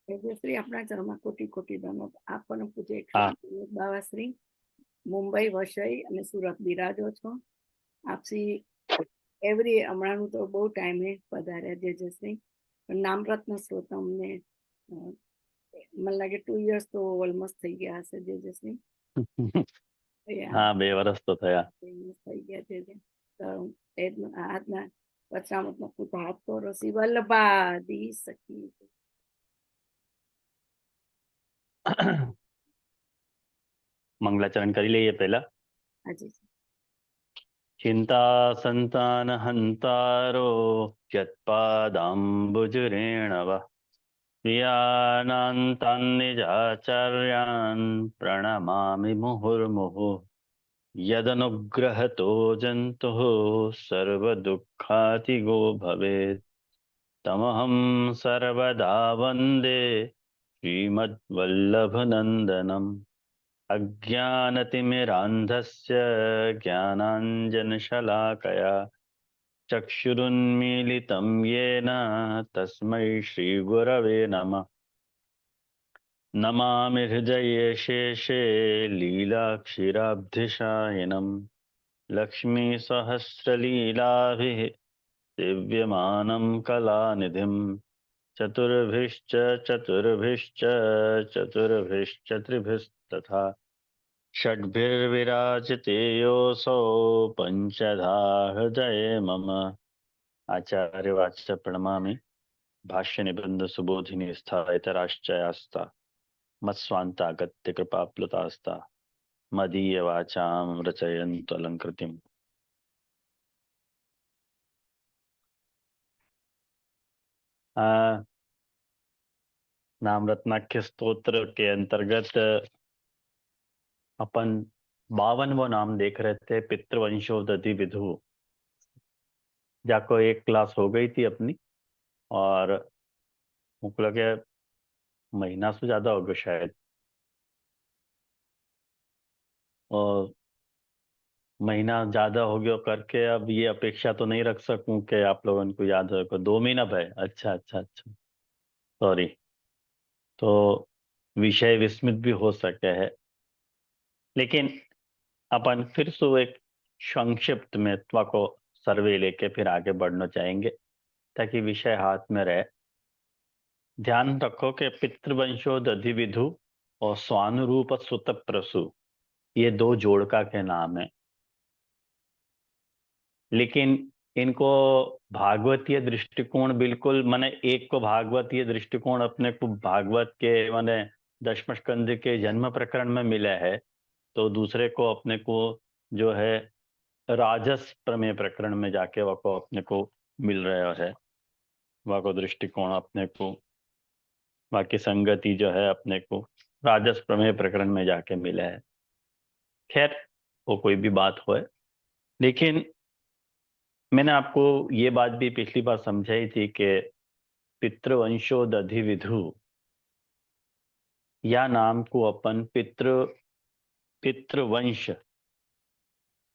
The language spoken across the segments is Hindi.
શ્રી આપણા ચરણમાં કોટી કોટી દંડવત. આપ પણ પૂજ્ય હા બાવાશ્રી મુંબઈ, વસઈ અને સુરત બિરાજો છો. આપસી એવરી હમણાંનું તો બહુ ટાઈમે પધાર્યા જે શ્રી, પણ નામરત્ન સ્ત્રોત અમને મને લાગે 2 years તો ઓલમોસ્ટ થઈ ગયા હશે જે શ્રી. હા 2 વર્ષ તો થયા. થઈ ગયા જે તો આજના વચનામૃતનો પૂતો હાથ તો રસી વલ્લભા દી સખી. મંગલાચરણ કરી લઈએ પહેલા. હાજી. ચિંતા સંતાન હંતારો યત્પાદાંબુજરેણવ પ્રિયાનાંતાન નિજાચાર્યાન પ્રણમામિ મુહુર્મુહુ યદનુગ્રહતો જંતુઃ સર્વદુઃખાતિગો ભવેत् તમહં સર્વદા વંદે શ્રીમદ્વલ્લભનંદનમ अज्ञानतिमिरान्धस्य ज्ञानाञ्जनशलाकया चक्षुरुन्मीलितं येन तस्मै श्रीगुरवे नमः। नमामि हृदये शेषे लीलाक्षीराब्धिशायिनं लक्ष्मीसहस्रलीलाभिः सेव्यमानं कलानिधिं चतुर्भिश्च चतुर्भिश्च चतुर्भिश्च त्रिभिस्तथा षड्भिर्विराजिते योऽसौ पंचधा हृदये मम। आचार्यवाच्य प्रणमामि भाष्य निबंध सुबोधिनी स्थायतराश्चयास्ता मत्स्वान्तागत्य कृपाप्लुतास्ता मदीय वाचां रचयन्तु अलंकृतिम्। नाम रत्नाख्य स्तोत्र के अंतर्गत अपन 52वां नाम देख रहे थे, पितृवंशोदधि विधु, जाको एक क्लास हो गई थी अपनी और मुझको लगे महीना से ज्यादा हो गया शायद, और महीना ज्यादा हो गया करके अब ये अपेक्षा तो नहीं रख सकूं कि आप लोगों को याद हो। 2 महीना भाई, अच्छा अच्छा अच्छा, सॉरी। तो विषय विस्मित भी हो सके है, लेकिन अपन फिर से एक संक्षिप्त में त्वा को सर्वे लेके फिर आगे बढ़ना चाहेंगे ताकि विषय हाथ में रहे। ध्यान रखो कि पितृवंशोदधि विधु और स्वानुरूप सुत प्रसु ये 2 जोड़का के नाम है, लेकिन इनको भागवतीय दृष्टिकोण बिल्कुल माने एक को भागवतीय दृष्टिकोण अपने को भागवत के माने दशम स्कंद के जन्म प्रकरण में मिला है, तो दूसरे को अपने को जो है राजस प्रमेय प्रकरण में जाके वह को अपने को मिल रहा है। वह को दृष्टिकोण अपने को बाकी संगति जो है अपने को राजस प्रमेय प्रकरण में जाके मिला है। खैर वो कोई भी बात हो, लेकिन मैंने आपको ये बात भी पिछली बार समझाई थी कि पितृवंशोदधि विधु या नाम को अपन पितृवंश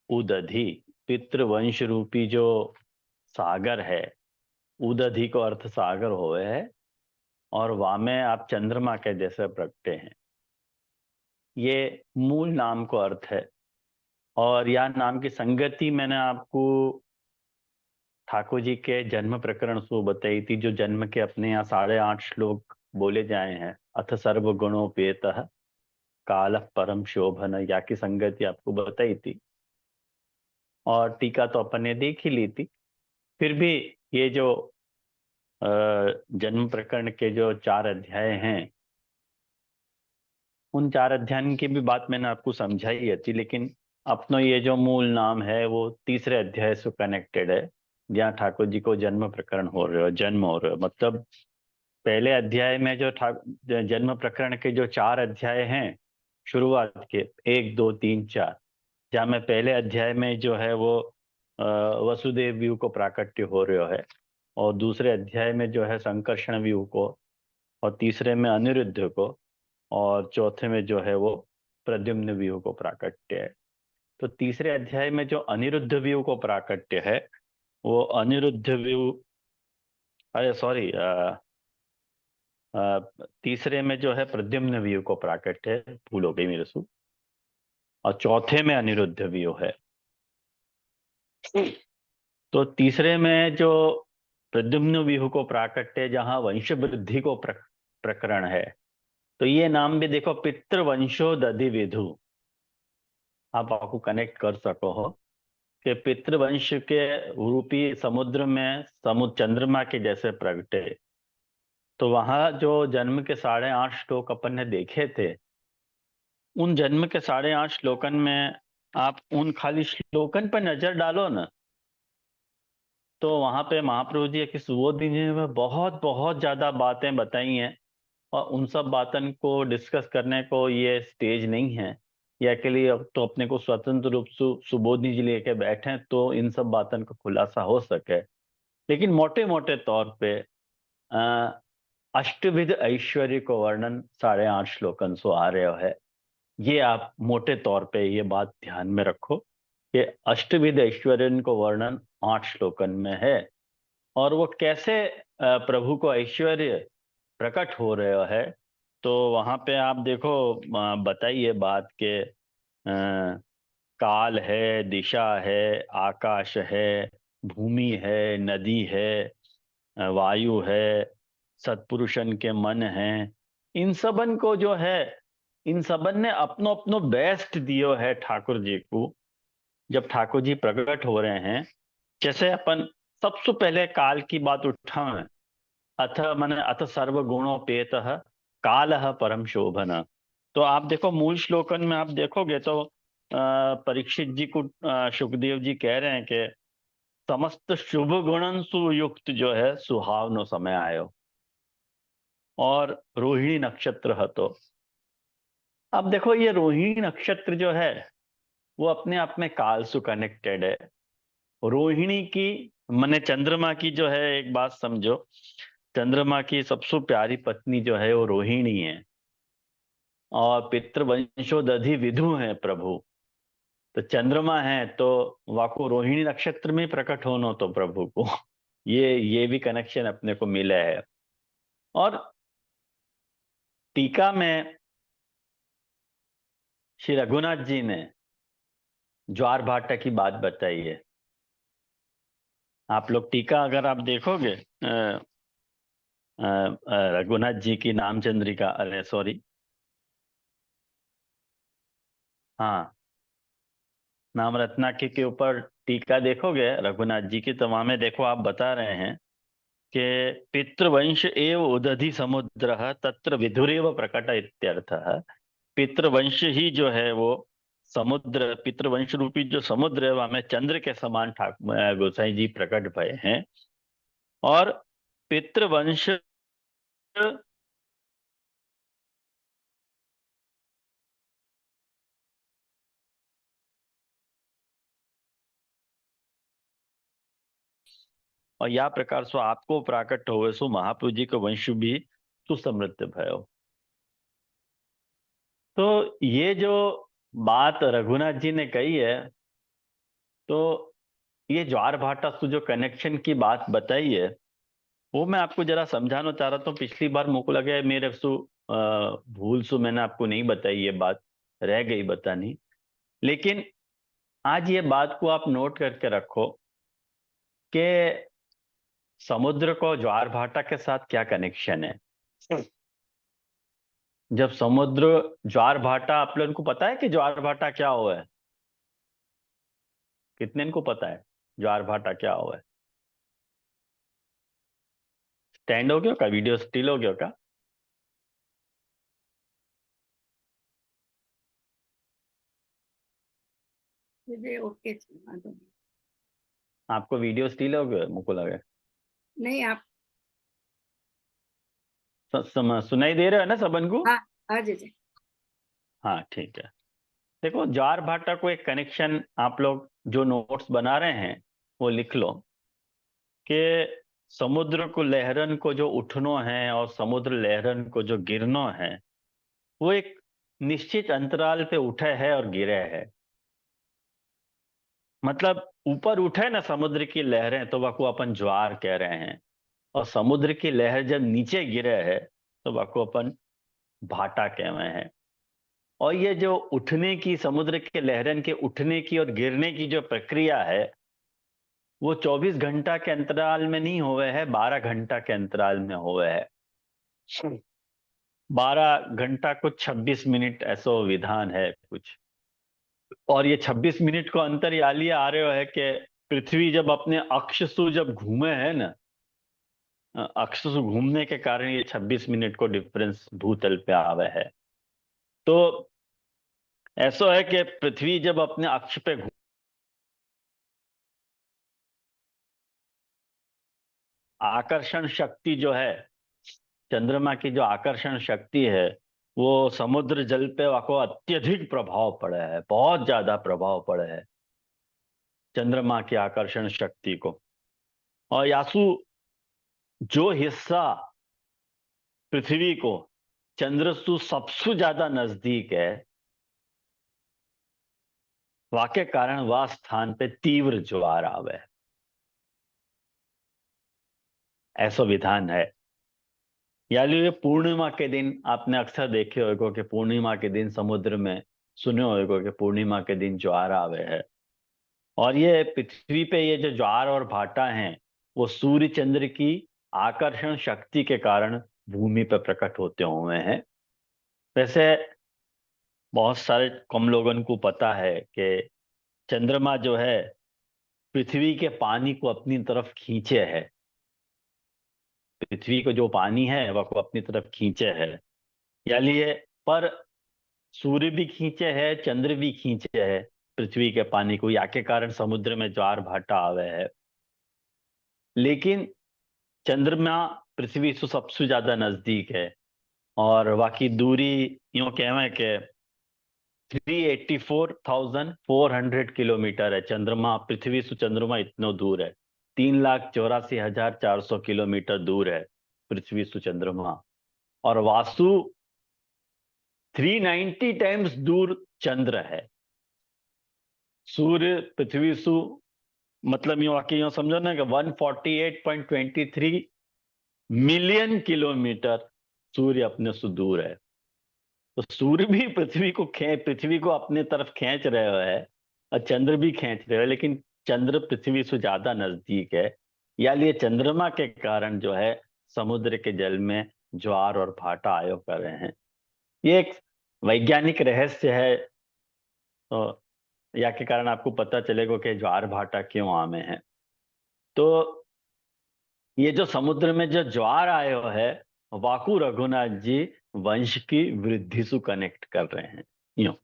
उदधि, पितृवंश रूपी जो सागर है, उदधि को अर्थ सागर होवे है, और वामे आप चंद्रमा के जैसे प्रगटे हैं, ये मूल नाम को अर्थ है। और यह नाम की संगति मैंने आपको ठाकुर जी के जन्म प्रकरण से बताई थी, जो जन्म के अपने यहाँ 8.5 श्लोक बोले जाए हैं। अथ सर्वगुणोपेत काल परम शोभन, या की संगति आपको बताई थी, और टीका तो अपन ने देख ही ली थी। फिर भी ये जो जन्म प्रकरण के जो 4 अध्याय हैं, उन 4 अध्याय की भी बात मैंने आपको समझाई थी, लेकिन अपनो ये जो मूल नाम है वो तीसरे अध्याय से कनेक्टेड है, जहाँ ठाकुर जी को जन्म प्रकरण हो रहे हो, जन्म हो रहे हो। मतलब पहले अध्याय में जो जन्म प्रकरण के जो 4 अध्याय हैं शुरुआत के 1 2 3 4, जहाँ में पहले अध्याय में जो है वो वसुदेव व्यू को प्राकट्य हो रहे है, और दूसरे अध्याय में जो है संकर्षण व्यू को, और तीसरे में अनिरुद्ध को, और चौथे में जो है वो प्रद्युम्न व्यू को प्राकट्य है। तो तीसरे अध्याय में जो अनिरुद्ध व्यू को प्राकट्य है, वो अनिरुद्ध व्यू, अरे सॉरी, तीसरे में जो है प्रद्युम्न व्यू को प्राकट्य, भूल हो गई मेरे से, और चौथे में अनिरुद्ध व्यू है। तो तीसरे में जो प्रद्युम्न व्यूह को प्राकट्य, जहां वंश वृद्धि को प्रकरण है, तो ये नाम भी देखो, पितृवंशो दधि विधु, आप आपको कनेक्ट कर सको हो कि पितृवंश के रूपी समुद्र में समुद्र चंद्रमा के जैसे प्रगटे। तो वहां जो जन्म के 8.5 श्लोक अपन ने देखे थे, उन जन्म के 8.5 श्लोकन में आप उन खाली श्लोकन पर नजर डालो ना, तो वहां पे महाप्रभु जी की सुबोधि जी ने बहुत बहुत ज्यादा बातें बताई हैं। और उन सब बातन को डिस्कस करने को ये स्टेज नहीं है, या के लिए तो अपने को स्वतंत्र रूप से सुबोधि जी लेके बैठे तो इन सब बातन का खुलासा हो सके। लेकिन मोटे मोटे तौर पे अष्टविध ऐश्वर्य को वर्णन 8.5 श्लोकन सो आ रहे है। ये आप मोटे तौर पे ये बात ध्यान में रखो कि अष्टविध ऐश्वर्य को वर्णन 8 श्लोकन में है। और वो कैसे प्रभु को ऐश्वर्य प्रकट हो रहे है, तो वहां पे आप देखो, बताइए बात के काल है, दिशा है, आकाश है, भूमि है, नदी है, वायु है, सत्पुरुषन के मन है, इन सबन को जो है, इन सबन ने अपनो अपनो बेस्ट दियो है ठाकुर जी को। जब ठाकुर जी प्रकट हो रहे हैं, जैसे अपन सबसे पहले काल की बात उठाएं, अथ मन अथ सर्वगुणोपेत काल परम शोभन। तो आप देखो मूल श्लोकन में आप देखोगे तो परीक्षित जी को सुखदेव जी कह रहे हैं कि समस्त शुभ गुणन सुयुक्त जो है सुहावनो समय आयो, और रोहिणी नक्षत्र है। तो अब देखो ये रोहिणी नक्षत्र जो है वो अपने आप में काल से कनेक्टेड है। रोहिणी की माने चंद्रमा की जो है, एक बात समझो, चंद्रमा की सबसे प्यारी पत्नी जो है वो रोहिणी है, और पितृवंशोदधि विधु है प्रभु। तो चंद्रमा है तो वाको रोहिणी नक्षत्र में प्रकट होना तो प्रभु को ये भी कनेक्शन अपने को मिला है। और टीका में श्री रघुनाथ जी ने ज्वार भाटा की बात बताई है। आप लोग टीका अगर आप देखोगे रघुनाथ जी की नामचंद्रिका, अरे सॉरी, हाँ, नाम रत्नाकी के ऊपर टीका देखोगे रघुनाथ जी की, तो वहां में देखो आप बता रहे हैं कि पितृवंश एव उदधि समुद्र तत्र विधुरेव प्रकट इत्यर्थ। पितृवंश ही जो है वो समुद्र, पितृवंश रूपी जो समुद्र है वहां में चंद्र के समान ठाकुर गोसाई जी प्रकट भय हैं। और पितृवंश, और या प्रकार सो आपको प्राकट हो सो महाप्रभु जी का वंश भी सुसमृद्ध भयो। तो ये जो बात रघुनाथ जी ने कही है, तो ये ज्वार भाटा से जो कनेक्शन की बात बताई है, वो मैं आपको जरा समझाना चाह रहा था। पिछली बार मुझको लगा है मेरे सु भूल सु मैंने आपको नहीं बताई, ये बात रह गई बतानी। लेकिन आज ये बात को आप नोट करके रखो कि समुद्र को ज्वार भाटा के साथ क्या कनेक्शन है। जब समुद्र ज्वार भाटा, आप लोगों को पता है कि ज्वार भाटा क्या हुआ है? कितने को पता है ज्वार भाटा क्या हुआ है? स्टैंड हो गया का, वीडियो स्टिल हो गया का? मुझे ओके वांधो नहीं। आपको वीडियो स्टिल हो गया मुझको लगा। नहीं आप, सुनाई दे रहा है ना सबन को? हाँ हाँ जी जी। हाँ ठीक है। देखो ज्वार भाटा को एक कनेक्शन आप लोग जो नोट्स बना रहे हैं वो लिख लो कि समुद्र को लहरन को जो उठनो है और समुद्र लहरन को जो गिरनो है, वो एक निश्चित अंतराल पे उठे है और गिरे है। मतलब ऊपर उठे ना समुद्र की लहरें तो वह को अपन ज्वार कह रहे हैं, और समुद्र की लहर जब नीचे गिरे है तो वाको अपन भाटा कहवे हैं। और ये जो उठने की, समुद्र के लहरन के उठने की और गिरने की जो प्रक्रिया है, वो 24 घंटा के अंतराल में नहीं हुए है, 12 घंटा के अंतराल में हुए है। 12 घंटा को 26 मिनट ऐसो विधान है कुछ। और ये 26 मिनट को अंतर याली आ रहे है कि पृथ्वी जब अपने अक्ष से जब घूमे है ना, अक्ष से घूमने के कारण ये 26 मिनट को डिफरेंस भूतल पे आवे है। तो ऐसा है कि पृथ्वी जब अपने अक्ष पे आकर्षण शक्ति जो है, चंद्रमा की जो आकर्षण शक्ति है, वो समुद्र जल पे वाको अत्यधिक प्रभाव पड़े है, बहुत ज्यादा प्रभाव पड़े है चंद्रमा की आकर्षण शक्ति को। और यासु जो हिस्सा पृथ्वी को चंद्र से सबसे ज्यादा नजदीक है, वाके कारण वह स्थान पे तीव्र ज्वार आवे, ऐसा विधान है। यानी ये पूर्णिमा के दिन आपने अक्सर देखे होगा कि पूर्णिमा के दिन समुद्र में सुने होगा कि पूर्णिमा के दिन ज्वार आवे है। और ये पृथ्वी पे ये जो ज्वार और भाटा हैं, वो सूर्य चंद्र की आकर्षण शक्ति के कारण भूमि पर प्रकट होते हुए हैं। वैसे बहुत सारे कम लोगों को पता है कि चंद्रमा जो है पृथ्वी के पानी को अपनी तरफ खींचे है, पृथ्वी को जो पानी है वह को अपनी तरफ खींचे है। यानी ये पर सूर्य भी खींचे है, चंद्र भी खींचे है पृथ्वी के पानी को, या के कारण समुद्र में ज्वार भाटा आवे है। लेकिन चंद्रमा पृथ्वी से सबसे ज्यादा नजदीक है, और बाकी दूरी यूं कहवे के 384,400 किलोमीटर है। चंद्रमा पृथ्वी से चंद्रमा इतना दूर है, 3,84,400 किलोमीटर दूर है पृथ्वी से चंद्रमा। और वासु 390 टाइम्स दूर चंद्र है। सूर्य पृथ्वी से मतलब यूं आके यूं समझो ना कि 148.23 मिलियन किलोमीटर सूर्य अपने से दूर है। तो सूर्य भी पृथ्वी को अपने तरफ खींच रहे है, और चंद्र भी खींच रहे है, लेकिन चंद्र पृथ्वी से ज्यादा नजदीक है। या लिए चंद्रमा के कारण जो है समुद्र के जल में ज्वार और भाटा आयो कर रहे हैं। ये एक वैज्ञानिक रहस्य है। तो या के कारण आपको पता चलेगा कि ज्वार भाटा क्यों आमे हैं। तो ये जो समुद्र में जो ज्वार आयो है, वाकू रघुनाथ जी वंश की वृद्धि से कनेक्ट कर रहे हैं। यूं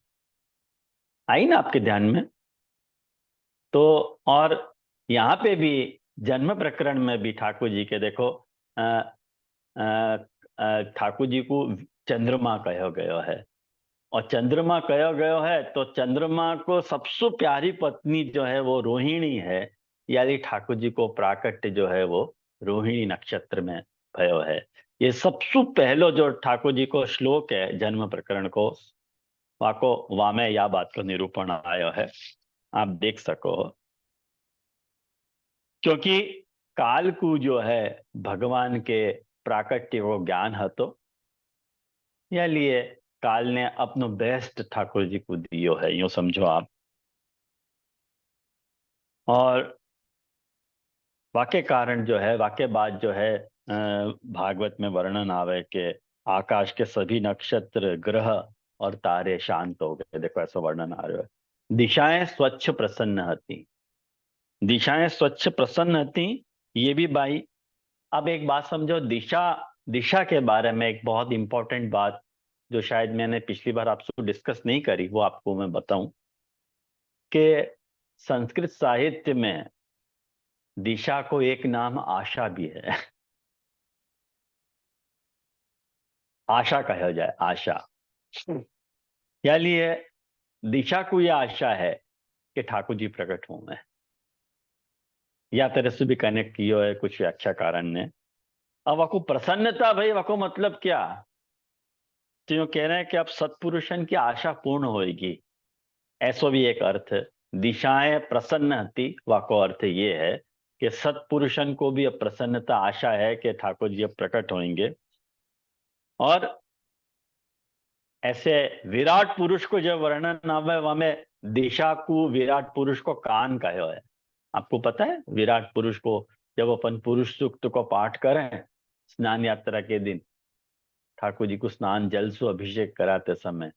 आई ना आपके ध्यान में? तो और यहाँ पे भी जन्म प्रकरण में भी ठाकुर जी के देखो, ठाकुर जी को चंद्रमा कहो गयो है। और चंद्रमा कहो गयो है तो चंद्रमा को सबसे प्यारी पत्नी जो है वो रोहिणी है। यानी ठाकुर जी को प्राकट्य जो है वो रोहिणी नक्षत्र में भयो है। ये सबसे पहलो जो ठाकुर जी को श्लोक है जन्म प्रकरण को, वाको वामे या बात को निरूपण आयो है, आप देख सको। क्योंकि काल को जो है भगवान के प्राकट्य को ज्ञान है, तो या लिए काल ने अपनो बेस्ट ठाकुर जी को दियो है, यूं समझो आप। और वाक्य कारण जो है, वाक्य बात जो है भागवत में वर्णन आवे के आकाश के सभी नक्षत्र ग्रह और तारे शांत हो गए। देखो ऐसा वर्णन आ रहा है। दिशाएं स्वच्छ प्रसन्न हती, दिशाएं स्वच्छ प्रसन्न हती। ये भी भाई अब एक बात समझो, दिशा दिशा के बारे में एक बहुत इंपॉर्टेंट बात जो शायद मैंने पिछली बार आपसे डिस्कस नहीं करी, वो आपको मैं बताऊं कि संस्कृत साहित्य में दिशा को एक नाम आशा भी है। आशा कहा जाए, आशा। या लिए दिशा को यह आशा है कि ठाकुर जी प्रकट होंगे, या तरह से भी कनेक्ट किया है कुछ व्याख्या कारण ने। अब वको प्रसन्नता भाई, वको मतलब क्या? तो यूं कह रहे हैं कि अब सत्पुरुषन की आशा पूर्ण होगी, ऐसो भी एक अर्थ है। दिशाएं प्रसन्न थी, वाको अर्थ ये है कि सत्पुरुषन को भी अब प्रसन्नता आशा है कि ठाकुर जी अब प्रकट होंगे। और ऐसे विराट पुरुष को जब वर्णन आवे वहां में दिशा को विराट पुरुष को कान कहो है। आपको पता है विराट पुरुष को जब अपन पुरुष सूक्त को पाठ करें स्नान यात्रा के दिन ठाकुर जी को स्नान जल से अभिषेक कराते समय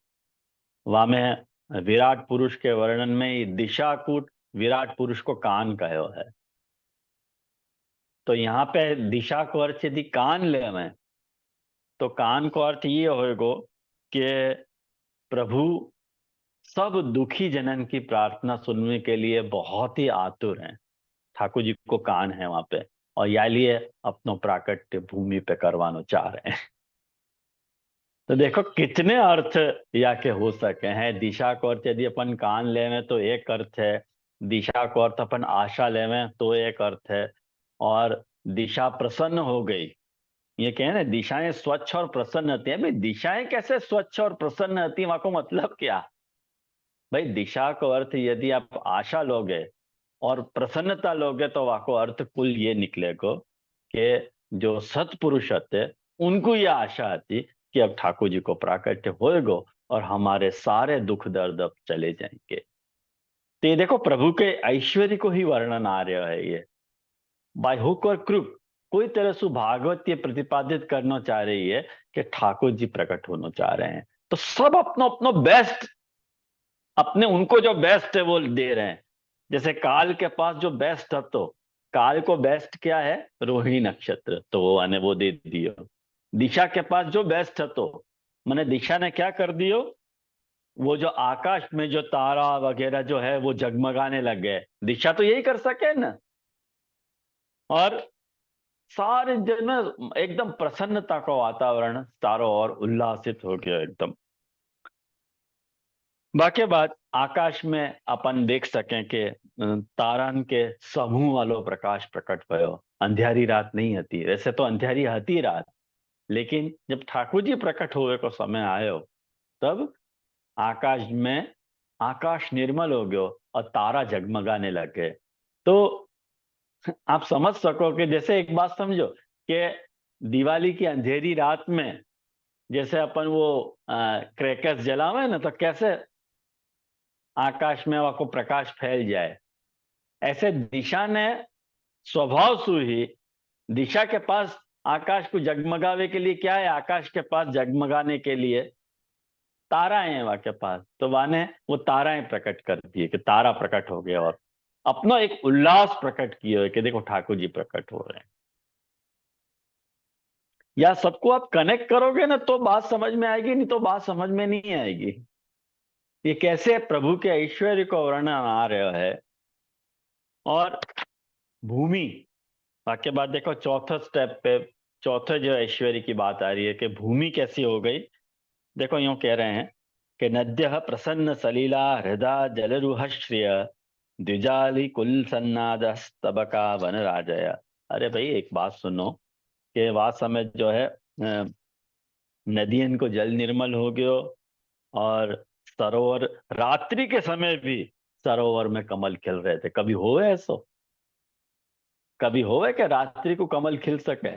वहां में विराट पुरुष के वर्णन में दिशा को विराट पुरुष को कान कहो है। तो यहाँ पे दिशा को अर्थ यदि कान ले में तो कान को अर्थ ये होगा कि प्रभु सब दुखी जनन की प्रार्थना सुनने के लिए बहुत ही आतुर हैं। ठाकुर जी को कान है वहां पे और या लिए अपनो प्राकट्य भूमि पे करवाना चाह रहे हैं। तो देखो कितने अर्थ या के हो सके हैं। दिशा को अर्थ यदि अपन कान लेवे तो एक अर्थ है, दिशा को अर्थ अपन आशा लेवे तो एक अर्थ है, और दिशा प्रसन्न हो गई ये कहे ना दिशाएं स्वच्छ और प्रसन्न होती हैं। भाई दिशाएं कैसे स्वच्छ और प्रसन्न होती हैं वहां को मतलब क्या? भाई दिशा को अर्थ यदि आप आशा लोगे और प्रसन्नता लोगे तो वहां को अर्थ कुल ये निकलेगा कि जो सत्पुरुष होते उनको ये आशा आती कि अब ठाकुर जी को प्राकट्य होएगा और हमारे सारे दुख दर्द अब चले जाएंगे। तो ये देखो प्रभु के ऐश्वर्य को ही वर्णन आ रहा है ये बाय हुक और क्रुक। कोई तरह से भागवत ये प्रतिपादित करना चाह रही है कि ठाकुर जी प्रकट होना चाह रहे हैं तो सब अपनो अपनो बेस्ट अपने उनको जो बेस्ट है वो दे रहे हैं। जैसे काल के पास जो बेस्ट है तो काल को बेस्ट क्या है रोहिणी नक्षत्र तो वो आने वो दे दियो। दिशा के पास जो बेस्ट है तो मैंने दिशा ने क्या कर दियो वो जो आकाश में जो तारा वगैरह जो है वो जगमगाने लग गए। दिशा तो यही कर सके ना। और सारे जन में एकदम प्रसन्नता का वातावरण चारों ओर उल्लासित हो गया एकदम। बाकी बात आकाश में अपन देख सकें कि तारन के समूह वालो प्रकाश प्रकट भयो। अंधेरी रात नहीं हती वैसे तो अंधेरी हती रात लेकिन जब ठाकुर जी प्रकट हुए को समय आयो तब आकाश में आकाश निर्मल हो गयो और तारा जगमगाने लग गए। तो आप समझ सको कि जैसे एक बात समझो कि दिवाली की अंधेरी रात में जैसे अपन वो क्रैकर्स जलावे ना तो कैसे आकाश में वह को प्रकाश फैल जाए ऐसे दिशा ने स्वभाव सु ही दिशा के पास आकाश को जगमगावे के लिए क्या है आकाश के पास जगमगाने के लिए ताराएं हैं वहां के पास तो वाने वो ताराएं प्रकट करती है कि तारा प्रकट हो गया और अपना एक उल्लास प्रकट किए हुए कि देखो ठाकुर जी प्रकट हो रहे हैं। या सबको आप कनेक्ट करोगे ना तो बात समझ में आएगी नहीं तो बात समझ में नहीं आएगी। ये कैसे प्रभु के ऐश्वर्य को वर्णन आ रहा है। और भूमि वाक्य बाद देखो चौथा स्टेप पे चौथे जो ऐश्वर्य की बात आ रही है कि भूमि कैसी हो गई। देखो यूं कह रहे हैं कि नद्य प्रसन्न सलीला हृदय जलरुहश्रिय द्विजाली कुल सन्नाद स्तबका वन राजया। अरे भाई एक बात सुनो कि वास समय जो है नदियन को जल निर्मल हो गयो और सरोवर रात्रि के समय भी सरोवर में कमल खिल रहे थे। कभी होवे ऐसो कभी होवे कि रात्रि को कमल खिल सके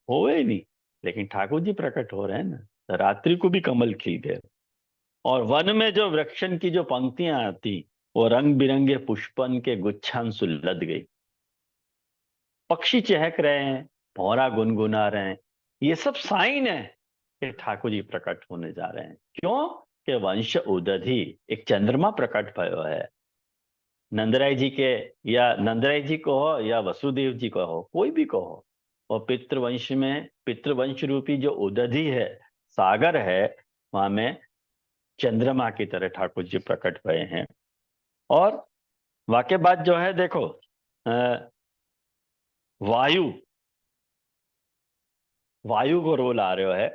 होवे ही नहीं। लेकिन ठाकुर जी प्रकट हो रहे हैं ना तो रात्रि को भी कमल खिल गए। और वन में जो वृक्षन की जो पंक्तियां आती वो रंग बिरंगे पुष्पन के गुच्छान सुलद गई। पक्षी चहक रहे हैं भौरा गुनगुना रहे हैं। ये सब साइन है कि ठाकुर जी प्रकट होने जा रहे हैं। क्यों कि वंश उदधि एक चंद्रमा प्रकट भयो है नंदराय जी के या नंदराय जी को हो या वसुदेव जी को हो कोई भी को हो। और पितृवंश में पितृवंश रूपी जो उदधि है सागर है वहां में चंद्रमा की तरह ठाकुर जी प्रकट हुए हैं। और वाके बाद जो है देखो वायु वायु को रोल आ रहा है।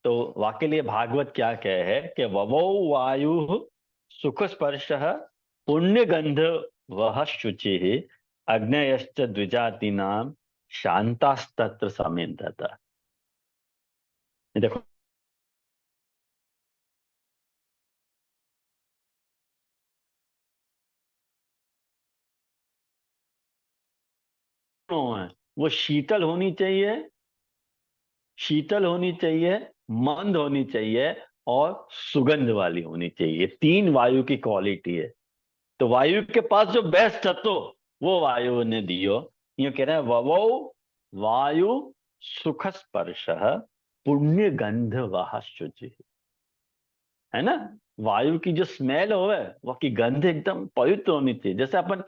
तो वाके लिए भागवत क्या कहे है कि ववो वायु सुख स्पर्श पुण्य गंध वह शुचि अग्नयश्च द्विजाति नाम शांतास्तत्र समेतता। देखो है वो शीतल होनी चाहिए शीतल होनी चाहिए मंद होनी चाहिए और सुगंध वाली होनी चाहिए। 3 वायु की क्वालिटी है। तो वायु के पास जो बेस्ट तत्व वो वायु ने दियो। ये कह रहे हैं ववो वायु सुख स्पर्श पुण्य गंध वह शुचि। है ना? वायु की जो स्मेल होवे वो की गंध एकदम पवित्र होनी चाहिए। जैसे अपन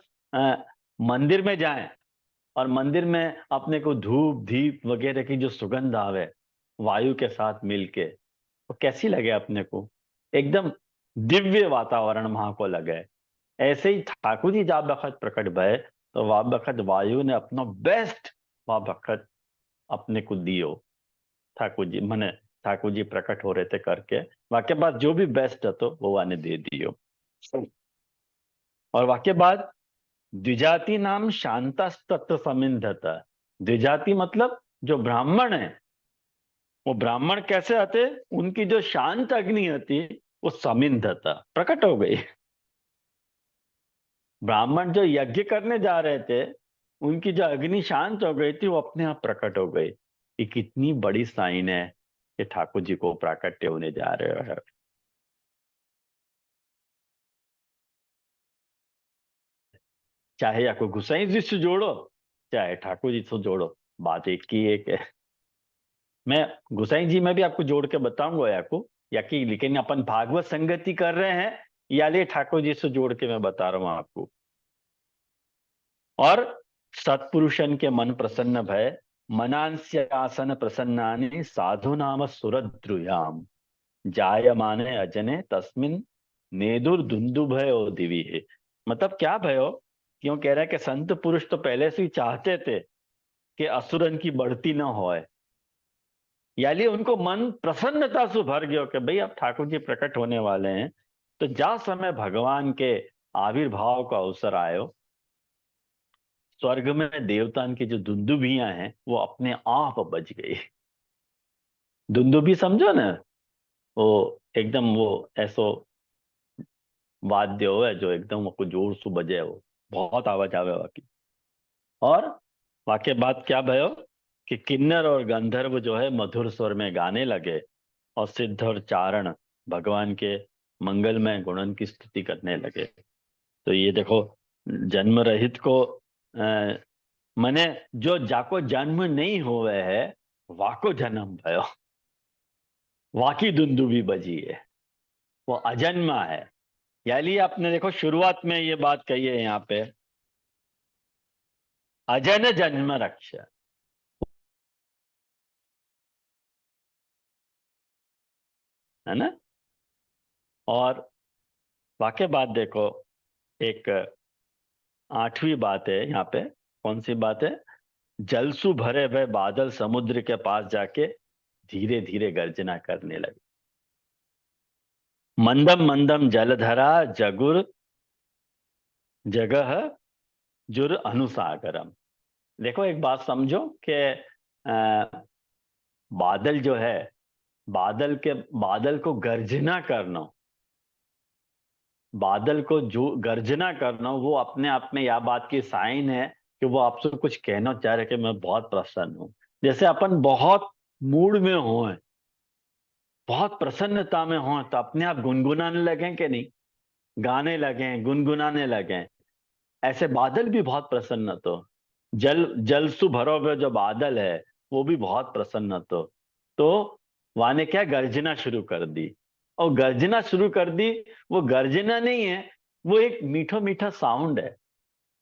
मंदिर में जाएं और मंदिर में अपने को धूप दीप वगैरह की जो सुगंध आवे वायु के साथ मिलके, वो कैसी लगे अपने को? एकदम दिव्य वातावरण वहां को लगे। ऐसे ही ठाकुर जी जा बखत प्रकट भय तो वह बखत वायु ने अपना बेस्ट वह बखत अपने को दियो। ठाकुर जी मने ठाकुर जी प्रकट हो रहे थे करके वाक्य बाद जो भी बेस्ट है तो वो वाने दे दियो। और वाक्य बाद द्विजाति नाम शांतस्तत्व समिंधत। द्विजाति मतलब जो ब्राह्मण है, वो ब्राह्मण कैसे आते? उनकी जो शांत अग्नि होती वो समिंधत प्रकट हो गई। ब्राह्मण जो यज्ञ करने जा रहे थे उनकी जो अग्नि शांत हो गई थी वो अपने आप प्रकट हो गई। ये कितनी बड़ी साइन है कि ठाकुर जी को प्राकट्य होने जा रहे हो। चाहे या कोई गुसाई जी से जोड़ो चाहे ठाकुर जी से जोड़ो, बात एक ही एक है। मैं गुसाई जी में भी आपको जोड़ के बताऊंगा आपको, या कि लेकिन अपन भागवत संगति कर रहे हैं या ले ठाकुर जी से जोड़ के मैं बता रहा हूं आपको। और सत्पुरुषन के मन प्रसन्न भय मनांस्य आसन प्रसन्नानि साधु नाम सुरद्रुयाम जायमाने अजने तस्मिन नेदुर धुंधु भयो दिवी है। मतलब क्या भयो? क्यों कह रहा है कि संत पुरुष तो पहले से ही चाहते थे कि असुरन की बढ़ती ना होए, यानी उनको मन प्रसन्नता से भर गयो कि भाई अब ठाकुर जी प्रकट होने वाले हैं। तो जा समय भगवान के आविर्भाव का अवसर आयो, स्वर्ग में देवतान की जो दुंदुभियां हैं वो अपने आप बज गई। दुंदुभी समझो ना, वो एकदम वो ऐसो वाद्य हो है जो एकदम वो जोर से बजे, वो बहुत आवाज आवे वाकी। और वाक्य बात क्या भयो कि किन्नर और गंधर्व जो है मधुर स्वर में गाने लगे और सिद्ध और चारण भगवान के मंगलमय गुणन की स्तुति करने लगे। तो ये देखो, जन्म रहित को मने जो जाको जन्म नहीं हुए है वाको जन्म भयो, वाकी दुंदुभी बजी है, वो अजन्मा है। यानी आपने देखो शुरुआत में ये बात कही है यहाँ पे, अजन जन्म रक्ष। है ना? और वाक्य बात देखो, एक 8वीं बात है यहाँ पे। कौन सी बात है? जलसु भरे हुए बादल समुद्र के पास जाके धीरे धीरे गर्जना करने लगे। मंदम मंदम जलधरा जगुर जगह जुर अनुसागरम। देखो एक बात समझो कि बादल जो है, बादल को गर्जना करना, बादल को जो गर्जना करना वो अपने आप में यह बात की साइन है कि वो आपसे कुछ कहना चाह रहे कि मैं बहुत प्रसन्न हूं। जैसे अपन बहुत मूड में हो, बहुत प्रसन्नता में हो तो अपने आप गुनगुनाने लगे कि नहीं? गाने लगे, गुनगुनाने लगे। ऐसे बादल भी बहुत प्रसन्न तो, जल सु भरो हुए जो बादल है वो भी बहुत प्रसन्न तो वहां ने क्या गर्जना शुरू कर दी। और गर्जना शुरू कर दी, वो गर्जना नहीं है, वो एक मीठा मीठा साउंड है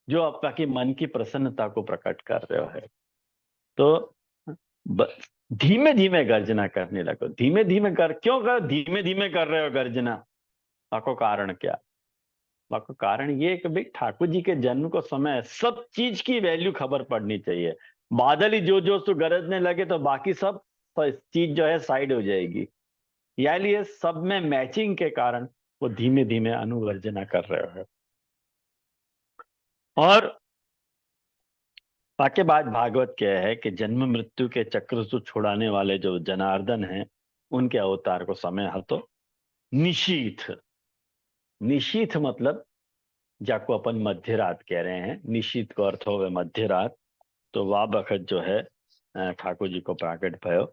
जो आपके मन की प्रसन्नता को प्रकट कर रहे है। तो धीमे धीमे गर्जना करने लगो। धीमे धीमे कर, क्यों कर धीमे धीमे कर रहे हो गर्जना? आपको कारण क्या? आपको कारण ये है कि भाई ठाकुर जी के जन्म को समय है, सब चीज की वैल्यू खबर पड़नी चाहिए। बादल ही जो जो तो गरजने लगे तो बाकी सब चीज जो है साइड हो जाएगी। यानी ये सब में मैचिंग के कारण वो धीमे धीमे अनुगर्जना कर रहे हो। और वाक्य बाद भागवत क्या है कि जन्म मृत्यु के चक्र से छुड़ाने वाले जो जनार्दन हैं उनके अवतार को समय हतो निशीथ। निशीथ मतलब जाको अपन मध्य रात कह रहे हैं, निशीथ को अर्थ हो गए मध्य रात। तो वह बखत जो है ठाकुर जी को प्राकट भयो।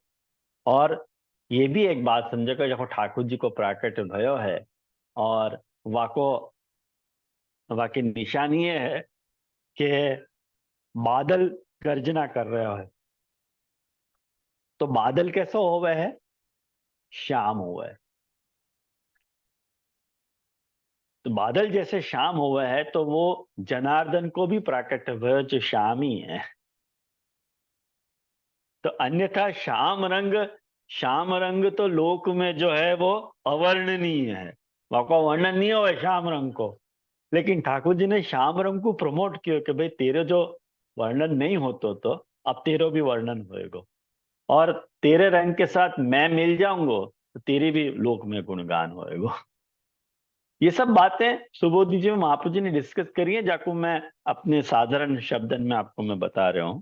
और ये भी एक बात समझो कि देखो ठाकुर जी को प्राकट भयो है और वाको वाकी निशानी ये है कि बादल गर्जना कर रहे है। तो बादल कैसे होवे है? शाम होवे है। तो बादल जैसे शाम हुआ है तो वो जनार्दन को भी प्राकट भयो जो शाम ही है। तो अन्यथा श्याम रंग तो लोक में जो है वो अवर्णनीय है, वहां को वर्णन नहीं हो श्याम रंग को। लेकिन ठाकुर जी ने श्याम रंग को प्रमोट किया कि भाई तेरे जो वर्णन नहीं होतो तो अब तेरो भी वर्णन होएगा, और तेरे रंग के साथ मैं मिल जाऊंगा तो तेरी भी लोक में गुणगान होएगा। ये सब बातें सुबोधि जी में महाप्रभु जी ने डिस्कस करी है, जाको मैं अपने साधारण शब्दन में आपको मैं बता रहा हूं।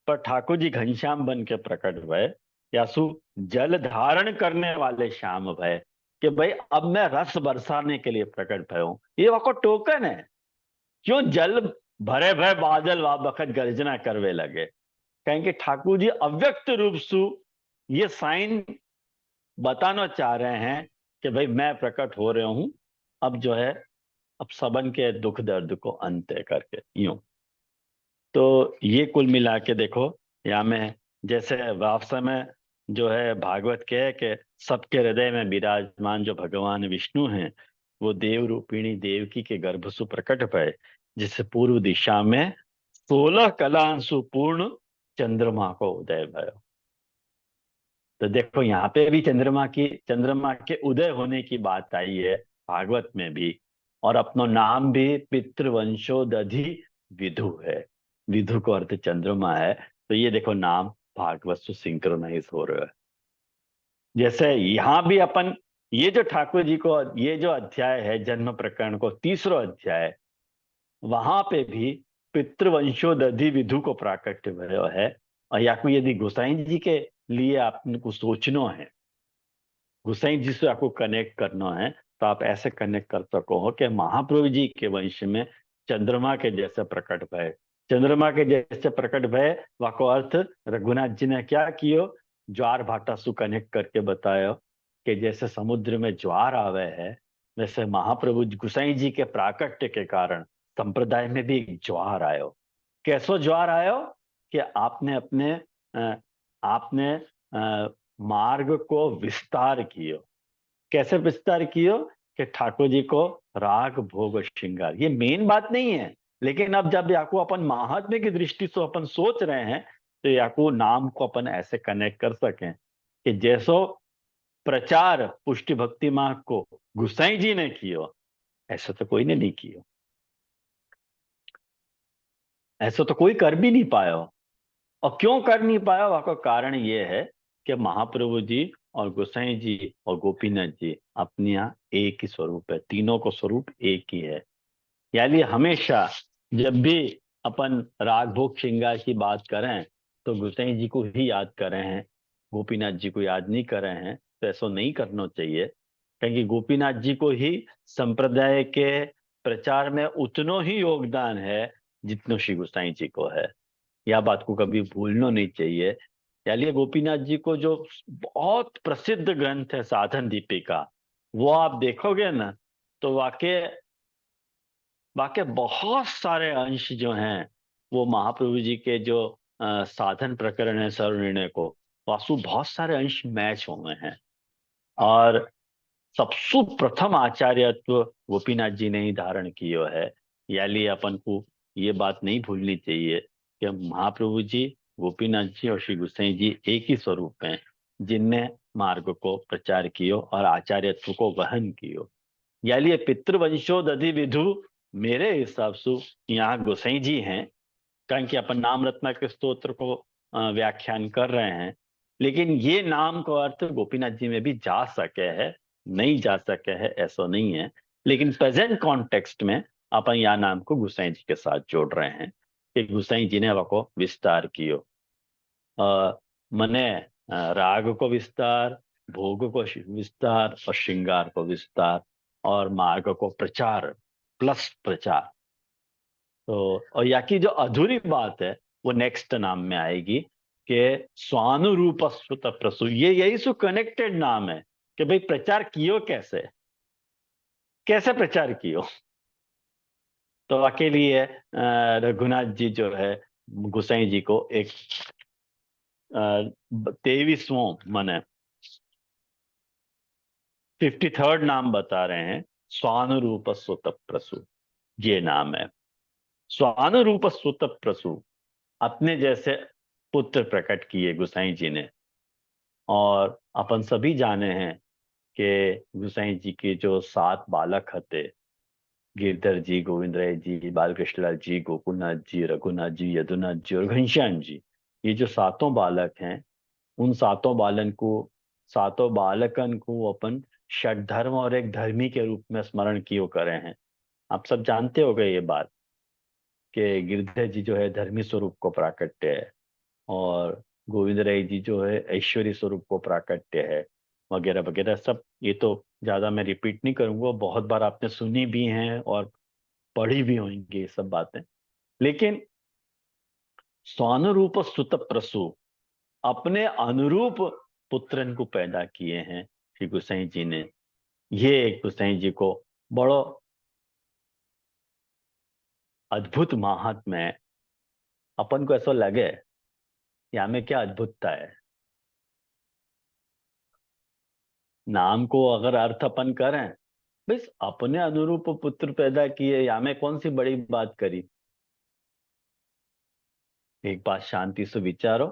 पर ठाकुर जी घनश्याम बन के प्रकट भय, यासु जल धारण करने वाले श्याम भय, कि भाई अब मैं रस बरसाने के लिए प्रकट भय हूं। ये वाको टोकन है। क्यों जल भरे भय बादल वा बखत गर्जना करवे लगे? कहेंगे ठाकुर जी अव्यक्त रूप सु ये साइन बताना चाह रहे हैं कि भाई मैं प्रकट हो रहा हूं। अब जो है अब सबन के दुख दर्द को अंत करके यूं। तो ये कुल मिला के देखो, यहाँ में जैसे वास्तव में जो है भागवत के है कि सबके हृदय में विराजमान जो भगवान विष्णु हैं वो देव रूपिणी देवकी के गर्भ सु प्रकट भय, जिससे पूर्व दिशा में 16 कलांशु पूर्ण चंद्रमा को उदय भयो। तो देखो यहाँ पे भी चंद्रमा के उदय होने की बात आई है भागवत में भी। और अपनो नाम भी पितृवंशोदधि विधु है। विधु को अर्थ चंद्रमा है। तो ये देखो नाम भागवत से सिंक्रोनाइज हो रहा है। जैसे यहाँ भी अपन ये जो ठाकुर जी को ये जो अध्याय है जन्म प्रकरण को तीसरा अध्याय, वहां पे भी पितृवंशोदधि विधु को प्राकट्य भयो है। और या कोई यदि गोसाई जी के लिए आपको सोचना है, गोसाई जी से आपको कनेक्ट करना है, तो आप ऐसे कनेक्ट कर सको हो कि महाप्रभु जी के वंश में चंद्रमा के जैसे प्रकट भय। चंद्रमा के जैसे प्रकट भय वाको अर्थ रघुनाथ जी ने क्या कियो, ज्वार भाटा सु कनेक्ट करके बतायो कि जैसे समुद्र में ज्वार आवे है, वैसे महाप्रभु गोसाई जी के प्राकट्य के कारण संप्रदाय में भी एक ज्वार आयो। कैसो ज्वार आयो कि आपने मार्ग को विस्तार कियो। कैसे विस्तार कियो कि ठाकुर जी को राग भोग श्रृंगार, ये मेन बात नहीं है। लेकिन अब जब याकू अपन महात्म्य की दृष्टि से अपन सोच रहे हैं तो याकू नाम को अपन ऐसे कनेक्ट कर सकें कि जैसो प्रचार पुष्टि भक्ति मार्ग को गुसाई जी ने कियो, ऐसा तो कोई ने नहीं किया। ऐसा तो कोई कर भी नहीं पाया। और क्यों कर नहीं पाया, वह का कारण ये है कि महाप्रभु जी और गोसाई जी और गोपीनाथ जी अपने यहाँ एक ही स्वरूप है, तीनों को स्वरूप एक ही है। यानी हमेशा जब भी अपन राग भोग श्रृंगार की बात करें तो गोसाई जी को ही याद कर रहे हैं, गोपीनाथ जी को याद नहीं कर रहे हैं। तो ऐसा नहीं करना चाहिए, क्योंकि गोपीनाथ जी को ही संप्रदाय के प्रचार में उतना ही योगदान है जितना श्री गोसाई जी को है। यह बात को कभी भूलना नहीं चाहिए। यानी गोपीनाथ जी को जो बहुत प्रसिद्ध ग्रंथ है साधन दीपिका, वो आप देखोगे ना तो वाकई वाकई बहुत सारे अंश जो हैं वो महाप्रभु जी के जो साधन प्रकरण है सर्वनिर्णय को, वासु बहुत सारे अंश मैच हुए हैं। और सबसे प्रथम आचार्यत्व गोपीनाथ जी ने ही धारण किया है। यानी अपन को ये बात नहीं भूलनी चाहिए कि महाप्रभु जी, गोपीनाथ जी और श्री गोसाई जी एक ही स्वरूप हैं जिनने मार्ग को प्रचार कियो और आचार्यत्व को वहन कियो। यानी ये पितृवंशोदधि विधु मेरे हिसाब से यहाँ गोसाई जी हैं, कारण कि अपन नाम रत्ना के स्तोत्र को व्याख्यान कर रहे हैं। लेकिन ये नाम का अर्थ गोपीनाथ जी में भी जा सके है, नहीं जा सके है ऐसा नहीं है। लेकिन प्रेजेंट कॉन्टेक्स्ट में अपन यह नाम को गोसाई जी के साथ जोड़ रहे हैं कि गोसाई जी ने वह विस्तार कियो। मने राग को विस्तार, भोग को विस्तार और श्रृंगार को विस्तार और मार्ग को प्रचार प्लस प्रचार। तो और या की जो अधूरी बात है वो नेक्स्ट नाम में आएगी कि स्वानुरूप सुत प्रसु, ये यही सु कनेक्टेड नाम है कि भाई प्रचार कियो कैसे, कैसे प्रचार कियो। तो अकेली है रघुनाथ जी जो है गुसाई जी को एक 23वां माने 53rd नाम बता रहे हैं, स्वानुरूप सुत प्रसु, ये नाम है। स्वानुरूप सुत प्रसु, अपने जैसे पुत्र प्रकट किए गुसाई जी ने। और अपन सभी जाने हैं कि गुसाई जी के जो 7 बालक थे, गिरधर जी, गोविंद राय जी, बालकृष्ण लाल जी, गोकुलनाथ जी, रघुनाथ जी, यदुनाथ जी और घनश्याम जी, ये जो 7 बालक हैं, उन 7 बालन को, 7 बालकन को अपन षट धर्म और एक धर्मी के रूप में स्मरण किए करे हैं। आप सब जानते हो गए ये बात कि गिरधर जी जो है धर्मी स्वरूप को प्राकट्य है, और गोविंद राय जी जो है ऐश्वर्य स्वरूप को प्राकट्य है, वगैरह वगैरह सब। ये तो ज्यादा मैं रिपीट नहीं करूंगा, बहुत बार आपने सुनी भी हैं और पढ़ी भी होंगी ये सब बातें। लेकिन स्वानुरूप सुत प्रसु, अपने अनुरूप पुत्रन को पैदा किए हैं श्री गोसाई जी ने। ये गोसाई जी को बड़ो अद्भुत महात्म्य है। अपन को ऐसा लगे या में क्या अद्भुतता है, नाम को अगर अर्थ अपन करें, बस अपने अनुरूप पुत्र पैदा किए, या में कौन सी बड़ी बात करी। एक बात शांति से विचारो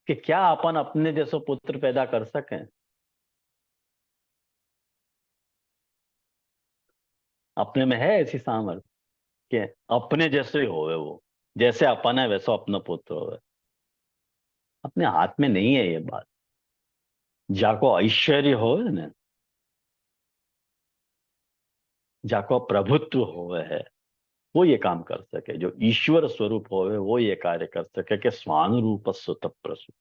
कि क्या अपन अपने जैसे पुत्र पैदा कर सकें। अपने में है ऐसी सामर्थ्य कि अपने जैसे ही होवे वो, जैसे अपन है वैसा अपना पुत्र होवे। अपने हाथ में नहीं है ये बात। जाको ऐश्वर्य हो ना, जाको प्रभुत्व होवे है, वो ये काम कर सके। जो ईश्वर स्वरूप होवे वो ये कार्य कर सके कि स्वानुरूप सुत प्रसु,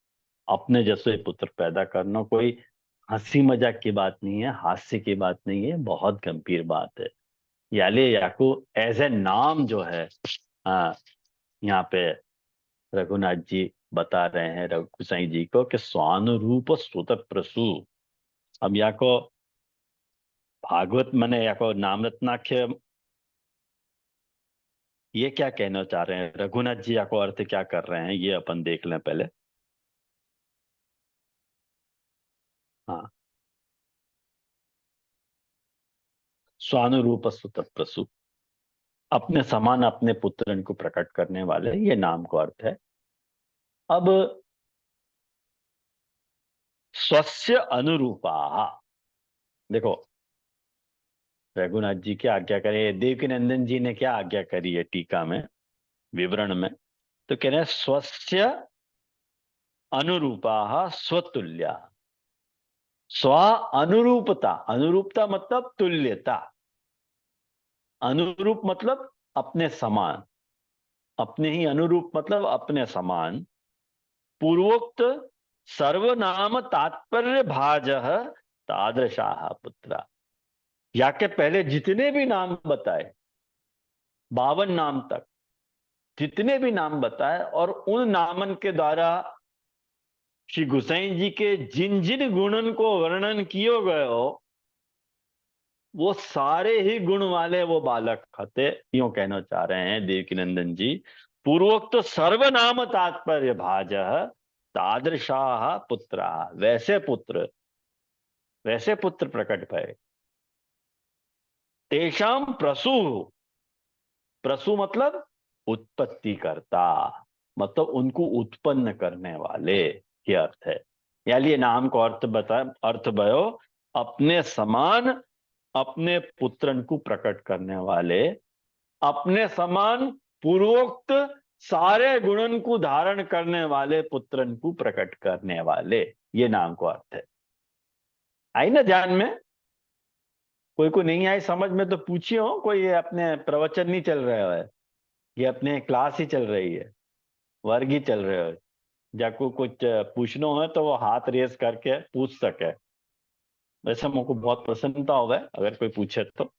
अपने जैसे पुत्र पैदा करना कोई हंसी मजाक की बात नहीं है, हास्य की बात नहीं है, बहुत गंभीर बात है। याले याकू एज ए नाम जो है, हाँ, यहाँ पे रघुनाथ जी बता रहे हैं रघु साई जी को कि स्वानुरूप सुत प्रसु। अब या को भागवत मने या को नाम रत्नाख्य ये क्या कहना चाह रहे हैं रघुनाथ जी, या को अर्थ क्या कर रहे हैं, ये अपन देख लें पहले। हाँ, स्वानुरूप सुत प्रसु, अपने समान अपने पुत्रन को प्रकट करने वाले, ये नाम को अर्थ है। अब स्वस्य अनुरूपा, देखो रघुनाथ जी क्या आज्ञा करे, देवकी नंदन जी ने क्या आज्ञा करी है टीका में, विवरण में। तो कह रहे हैं स्वस्य अनुरूपा स्वतुल्या। स्व अनुरूपता, अनुरूपता मतलब तुल्यता, अनुरूप मतलब अपने समान, अपने ही अनुरूप मतलब अपने समान, पूर्वोक्त सर्वनाम तात्पर्य भाज तादृशाह पुत्रा। या के पहले जितने भी नाम बताए, 52 नाम तक जितने भी नाम बताए, और उन नामन के द्वारा श्री गुसाई जी के जिन जिन गुणन को वर्णन किए गए हो, वो सारे ही गुण वाले वो बालक थे, यूं कहना चाह रहे हैं देवकी नंदन जी। पूर्वोक्त सर्वनाम तात्पर्य भाज तादृशाह पुत्रा, वैसे पुत्र, वैसे पुत्र प्रकट भय। तेषाम प्रसु, प्रसु मतलब उत्पत्ति करता, मतलब उनको उत्पन्न करने वाले, ये अर्थ है। यानी ये नाम को अर्थ बता, अर्थ भयो अपने समान अपने पुत्रन को प्रकट करने वाले, अपने समान पूर्वोक्त सारे गुणन को धारण करने वाले पुत्रन को प्रकट करने वाले, ये नाम को अर्थ है। आई ना ध्यान में? कोई को नहीं आई समझ में तो पूछिए हो, कोई ये अपने प्रवचन नहीं चल रहा है, ये अपने क्लास ही चल रही है, वर्ग ही चल रहे हो। जाको कुछ पूछना हो तो वो हाथ रेस करके पूछ सके। वैसे मुझको बहुत प्रसन्नता होगा अगर कोई पूछे तो।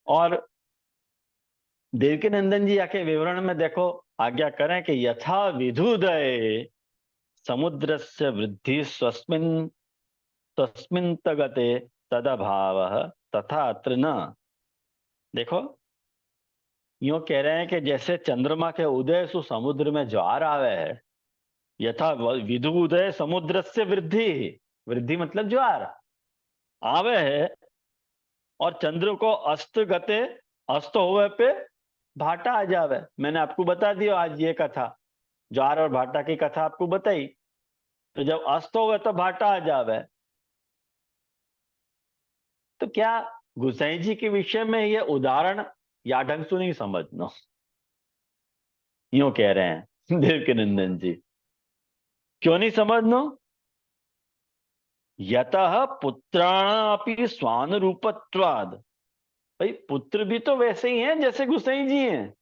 और देवकी नंदन जी आके विवरण में देखो, आज्ञा करें कि यथा विधुदय समुद्रस्य वृद्धि स्वस्मिन् तस्मिन् तगते तदभावः तथा अत्र न। देखो, यूं कह रहे हैं कि जैसे चंद्रमा के उदय सु समुद्र में ज्वार आवे है, यथा विधु उदय समुद्र से वृद्धि, वृद्धि मतलब ज्वार आवे है, और चंद्र को अस्त गते, अस्त होवे पे भाटा आ जावे। मैंने आपको बता दिया आज ये कथा, ज्वार और भाटा की कथा आपको बताई। तो जब अस्त होवे तो भाटा आ जावे, तो क्या गुसाई जी के विषय में ये उदाहरण या ढंग से नहीं समझना, यूं कह रहे हैं देवकी नंदन जी। क्यों नहीं समझना? यतः पुत्राणापि स्वान रूपत्वाद। भाई पुत्र भी तो वैसे ही हैं जैसे गुसाई जी हैं।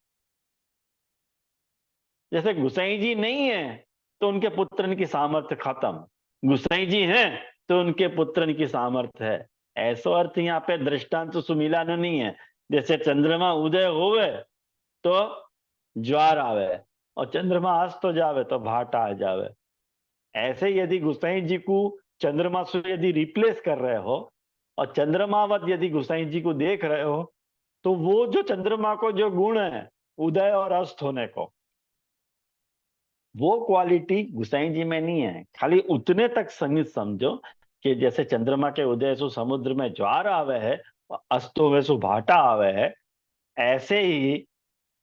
जैसे गुसाई जी नहीं है तो उनके पुत्रन की सामर्थ्य खत्म, गुसाई जी हैं तो उनके पुत्रन की सामर्थ्य है। ऐसा अर्थ यहाँ पे दृष्टांत सुमिलान नहीं है। जैसे चंद्रमा उदय होवे तो ज्वार आवे, और चंद्रमा अस्त हो जावे तो भाटा आ जावे। ऐसे यदि गुसाई जी को चंद्रमा से यदि रिप्लेस कर रहे हो और चंद्रमावत यदि गुसाई जी को देख रहे हो, तो वो जो चंद्रमा को जो गुण है उदय और अस्त होने को, वो क्वालिटी गुसाई जी में नहीं है। खाली उतने तक सीमित समझो कि जैसे चंद्रमा के उदय सु समुद्र में ज्वार आवे है और अस्त होवे सु भाटा आवे है, ऐसे ही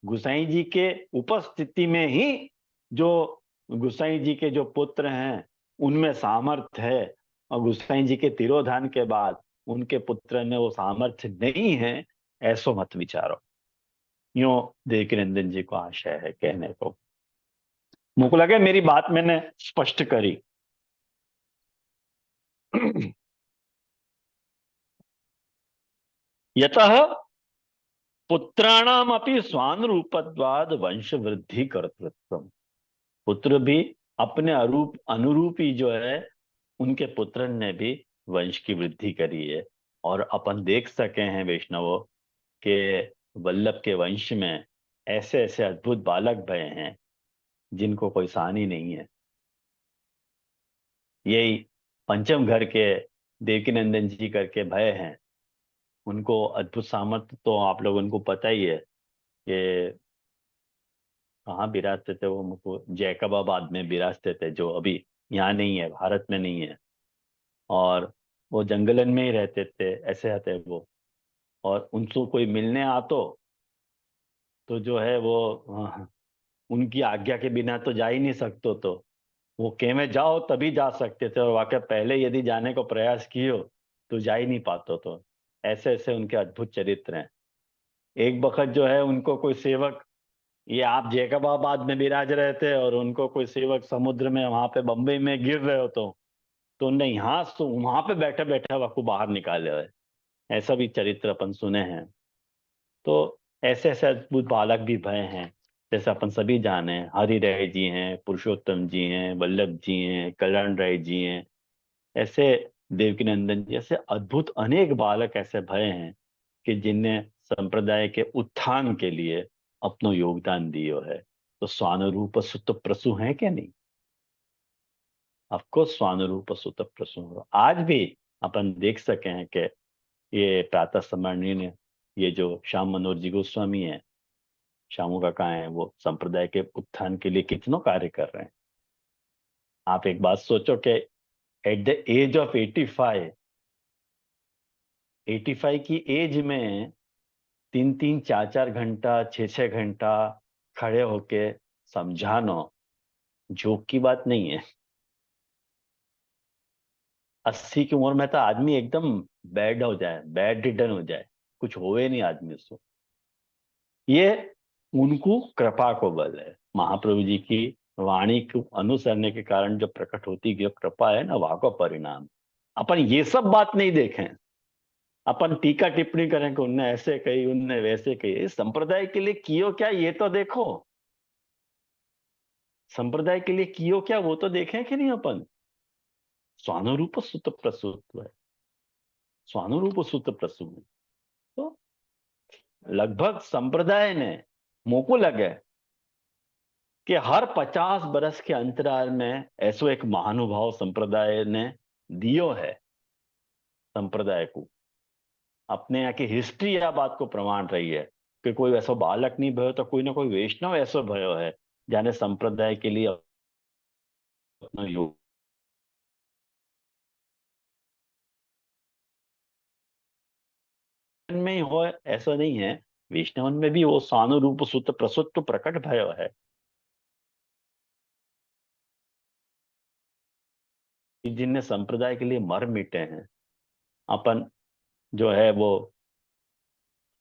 गुसाई जी के उपस्थिति में ही जो गुसाई जी के जो पुत्र हैं उनमें सामर्थ्य है, और गुसाई जी के तिरोधान के बाद उनके पुत्र में वो सामर्थ्य नहीं है, ऐसो मत विचारो। यूं देवकीनंदन जी को आशय है कहने को। मुझको लगे मेरी बात मैंने स्पष्ट करी। यतः पुत्राणाम अपनी स्वान रूपत्वाद वंश वृद्धि कर्तृत्व। पुत्र भी अपने अरूप अनुरूप ही जो है, उनके पुत्र ने भी वंश की वृद्धि करी है। और अपन देख सके हैं वैष्णवों के वल्लभ के वंश में ऐसे ऐसे अद्भुत बालक भय हैं जिनको कोई सानी नहीं है। यही पंचम घर के देवकीनंदन जी करके भय हैं। उनको अद्भुत सामर्थ्य तो आप लोगों को पता ही है कि कहाँ विराजते थे वो, मुझको जैकबाबाद में विराजते थे, जो अभी यहाँ नहीं है, भारत में नहीं है। और वो जंगलन में ही रहते थे, ऐसे आते वो। और उनसे कोई मिलने आतो तो जो है वो उनकी आज्ञा के बिना तो जा ही नहीं सकते। तो वो कह में जाओ तभी जा सकते थे, और वाकई पहले यदि जाने को प्रयास कियो तो जा ही नहीं पाते। तो ऐसे ऐसे उनके अद्भुत चरित्र हैं। एक बखत जो है उनको कोई सेवक, ये आप जैकबाबाद में विराज रहे थे और उनको कोई सेवक समुद्र में वहां पे बंबई में गिर रहे हो, तो उनने यहाँ से वहां पे बैठे बैठे आपको बाहर निकाले हुए। ऐसा भी चरित्र अपन सुने हैं। तो ऐसे ऐसे अद्भुत बालक भी भय हैं। जैसे अपन सभी जाने, हरि राय जी हैं, पुरुषोत्तम जी हैं, वल्लभ जी हैं, कल्याण राय जी हैं, ऐसे देवकी नंदन जी, ऐसे अद्भुत अनेक बालक ऐसे भय हैं कि जिनने संप्रदाय के उत्थान के लिए अपना योगदान दियो है। तो स्वानुरूप सुत प्रसु है क्या नहीं? ऑफकोर्स स्वानुरूप सुत प्रसु। आज भी अपन देख सके हैं कि ये प्रातः स्मरणीय, ये जो श्याम मनोहर जी गोस्वामी है, श्यामू काका हैं, वो संप्रदाय के उत्थान के लिए कितनों कार्य कर रहे हैं। आप एक बात सोचो कि एट द एज ऑफ 85, 85 की एज में 3-3 4-4 घंटा 6-6 घंटा खड़े होके समझाना जोक की बात नहीं है। 80 की उम्र में तो आदमी एकदम बैड हो जाए, बैड रिडन हो जाए, कुछ होए नहीं आदमी उसको। ये उनको कृपा को बल है, महाप्रभु जी की वाणी को अनुसरने के कारण जो प्रकट होती गई कृपा है ना, वहां का परिणाम। अपन ये सब बात नहीं देखें, अपन टीका टिप्पणी करें कि उनने ऐसे कही उनने वैसे कही। इस संप्रदाय के लिए कियो क्या ये तो देखो, संप्रदाय के लिए कियो क्या वो तो देखें कि नहीं अपन। स्वानुरूप सुत प्रसूत है, स्वानुरूप सुत प्रसूत है। तो लगभग संप्रदाय ने मोको लगे कि हर 50 बरस के अंतराल में ऐसो एक महानुभाव संप्रदाय ने दियो है संप्रदाय को। अपने यहाँ की हिस्ट्री या बात को प्रमाण रही है कि कोई ऐसा बालक नहीं भयो तो कोई ना कोई वैष्णव ऐसो भयो है जाने संप्रदाय के लिए अपना योग में ही हो, ऐसा नहीं है। वैष्णवन में भी वो सानुरूप सुत प्रसुत तो प्रकट भयो है जिनने संप्रदाय के लिए मर मिटे हैं। अपन जो है वो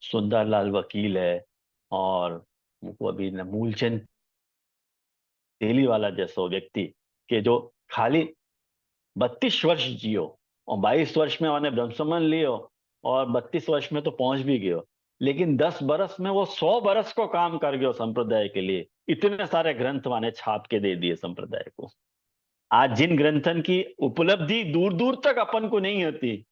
सुंदरलाल वकील है और वो अभी मूलचंद तेली वाला जैसा व्यक्ति के जो खाली 32 वर्ष जियो और 22 वर्ष में मैंने ब्रह्मसमन लियो और 32 वर्ष में तो पहुंच भी गयो, लेकिन 10 बरस में वो 100 बरस को काम कर गयो संप्रदाय के लिए। इतने सारे ग्रंथ माने छाप के दे दिए संप्रदाय को। आज जिन ग्रंथन की उपलब्धि दूर दूर तक अपन को नहीं होती,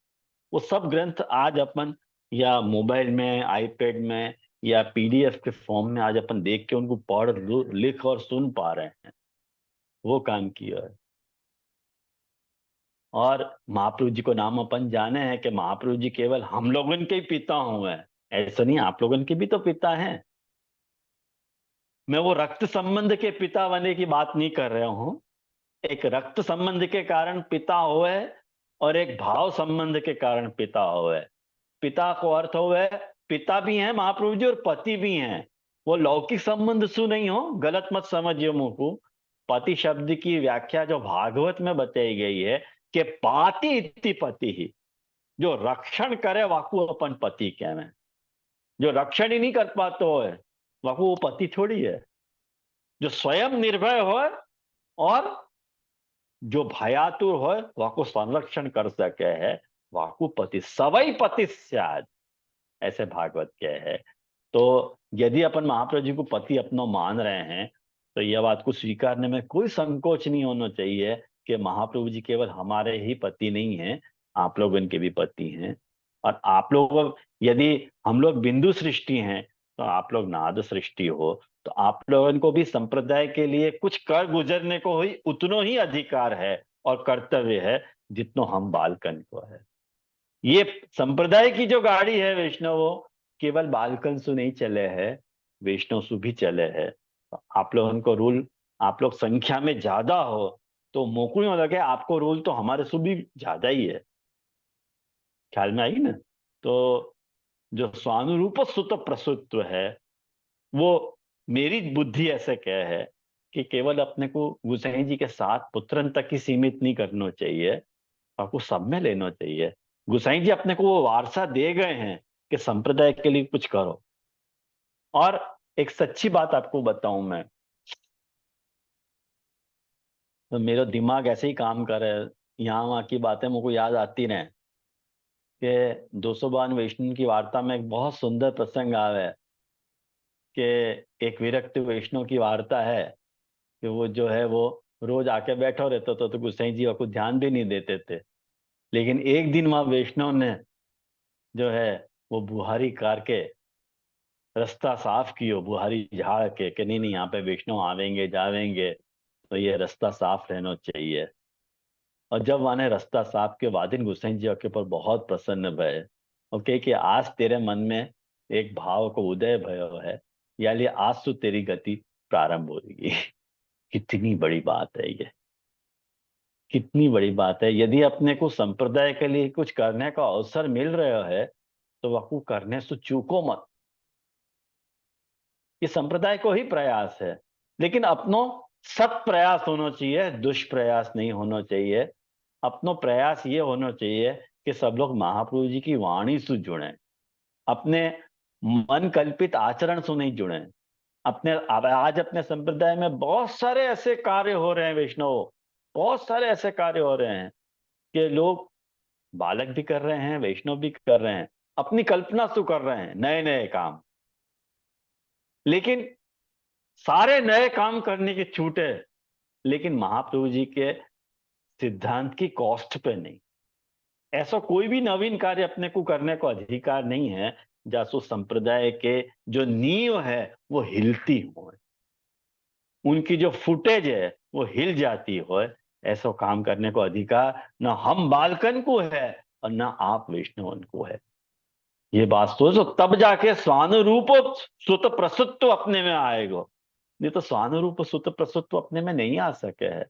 वो सब ग्रंथ आज अपन या मोबाइल में, आईपैड में या पीडीएफ के फॉर्म में आज अपन देख के उनको पढ़ लिख और सुन पा रहे हैं। वो काम किया है। और महाप्रभु जी को नाम अपन जाने हैं कि महाप्रभु जी केवल हम लोगन के ही पिता हुए हैं, ऐसा नहीं, आप लोगन के भी तो पिता हैं। मैं वो रक्त संबंध के पिता बनने की बात नहीं कर रहा हूं। एक रक्त संबंध के कारण पिता हुए और एक भाव संबंध के कारण पिता हुए। पिता को अर्थ हुए पिता भी हैं महाप्रभु जी और पति भी हैं। वो लौकिक संबंध सु नहीं हो, गलत मत समझिए मुझको। पति शब्द की व्याख्या जो भागवत में बताई गई है कि पाति इति पति ही, जो रक्षण करे वाकू अपन पति कहवे। जो रक्षण ही नहीं कर पाते हो वाकू वो पति थोड़ी है। जो स्वयं निर्भय हो और जो भयातुर हो वाकू संरक्षण कर सके है वाकू पति। सवई पति स्याद, ऐसे भागवत के है। तो यदि अपन महाप्रभु जी को पति अपना मान रहे हैं तो यह बात को स्वीकारने में कोई संकोच नहीं होना चाहिए कि महाप्रभु जी केवल हमारे ही पति नहीं हैं, आप लोग इनके भी पति हैं। और आप लोग, यदि हम लोग बिंदु सृष्टि हैं तो आप लोग नाद सृष्टि हो, तो आप लोगों को भी संप्रदाय के लिए कुछ कर गुजरने को ही उतनो ही अधिकार है और कर्तव्य है जितनो हम बालकन को है। ये संप्रदाय की जो गाड़ी है वैष्णवों, केवल बालकंसु नहीं चले हैं, वैष्णवसु भी चले हैं। आप लोगों को रूल, आप लोग संख्या में ज्यादा हो तो मोकू यूं लगे आपको रूल तो हमारे सु भी ज्यादा ही है। ख्याल में आई ना? तो जो स्वानुरूप सुत प्रसुत्व है वो मेरी बुद्धि ऐसे कह है कि केवल अपने को गुसाई जी के साथ पुत्रन तक ही सीमित नहीं करना चाहिए, आपको सब में लेना चाहिए। गुसाई जी अपने को वो वारसा दे गए हैं कि संप्रदाय के लिए कुछ करो। और एक सच्ची बात आपको बताऊं मैं, तो मेरा दिमाग ऐसे ही काम कर रहा है, यहाँ वहाँ की बातें मुझको याद आती रहे कि 252 वैष्णव की वार्ता में एक बहुत सुंदर प्रसंग आवे कि एक विरक्त वैष्णव की वार्ता है कि वो जो है वो रोज आके बैठा रहता था तो गुसाई जी को ध्यान भी नहीं देते थे। लेकिन एक दिन वहां वैष्णव ने जो है वो बुहारी कार के रास्ता साफ कियो, बुहारी झाड़ के कि नहीं नहीं यहाँ पे वैष्णव आवेंगे जावेंगे तो ये रास्ता साफ रहना चाहिए। और जब माने रास्ता साफ के वादिन गुसाई जी के ऊपर बहुत प्रसन्न भय और कहे कि आज तेरे मन में एक भाव को उदय भयो है, यानी आज तो तेरी गति प्रारंभ होगी। कितनी बड़ी बात है ये, कितनी बड़ी बात है। यदि अपने को संप्रदाय के लिए कुछ करने का अवसर मिल रहा है तो वह करने से चूको मत। ये संप्रदाय को ही प्रयास है, लेकिन अपनो सत प्रयास होना चाहिए, दुष्प्रयास नहीं होना चाहिए। अपनो प्रयास ये होना चाहिए कि सब लोग महाप्रभु जी की वाणी से जुड़े, अपने मन कल्पित आचरण से नहीं जुड़े। अपने आज अपने संप्रदाय में बहुत सारे ऐसे कार्य हो रहे हैं वैष्णव, बहुत सारे ऐसे कार्य हो रहे हैं कि लोग बालक भी कर रहे हैं, वैष्णव भी कर रहे हैं, अपनी कल्पना से कर रहे हैं नए नए काम। लेकिन सारे नए काम करने की छूट है, लेकिन महाप्रभु जी के सिद्धांत की कॉस्ट पे नहीं। ऐसा कोई भी नवीन कार्य अपने को करने को अधिकार नहीं है जासु संप्रदाय के जो नींव है वो हिलती हो, उनकी जो फुटेज है वो हिल जाती हो, ऐसा काम करने को अधिकार न हम बालकन को है और न आप वैष्णवन को है। ये बात सोचो, तब जाके स्वानुरूप सुत प्रसुत्व अपने में आएगा, नहीं तो स्वानुरूप सुत प्रसुत्व अपने में नहीं आ सके है।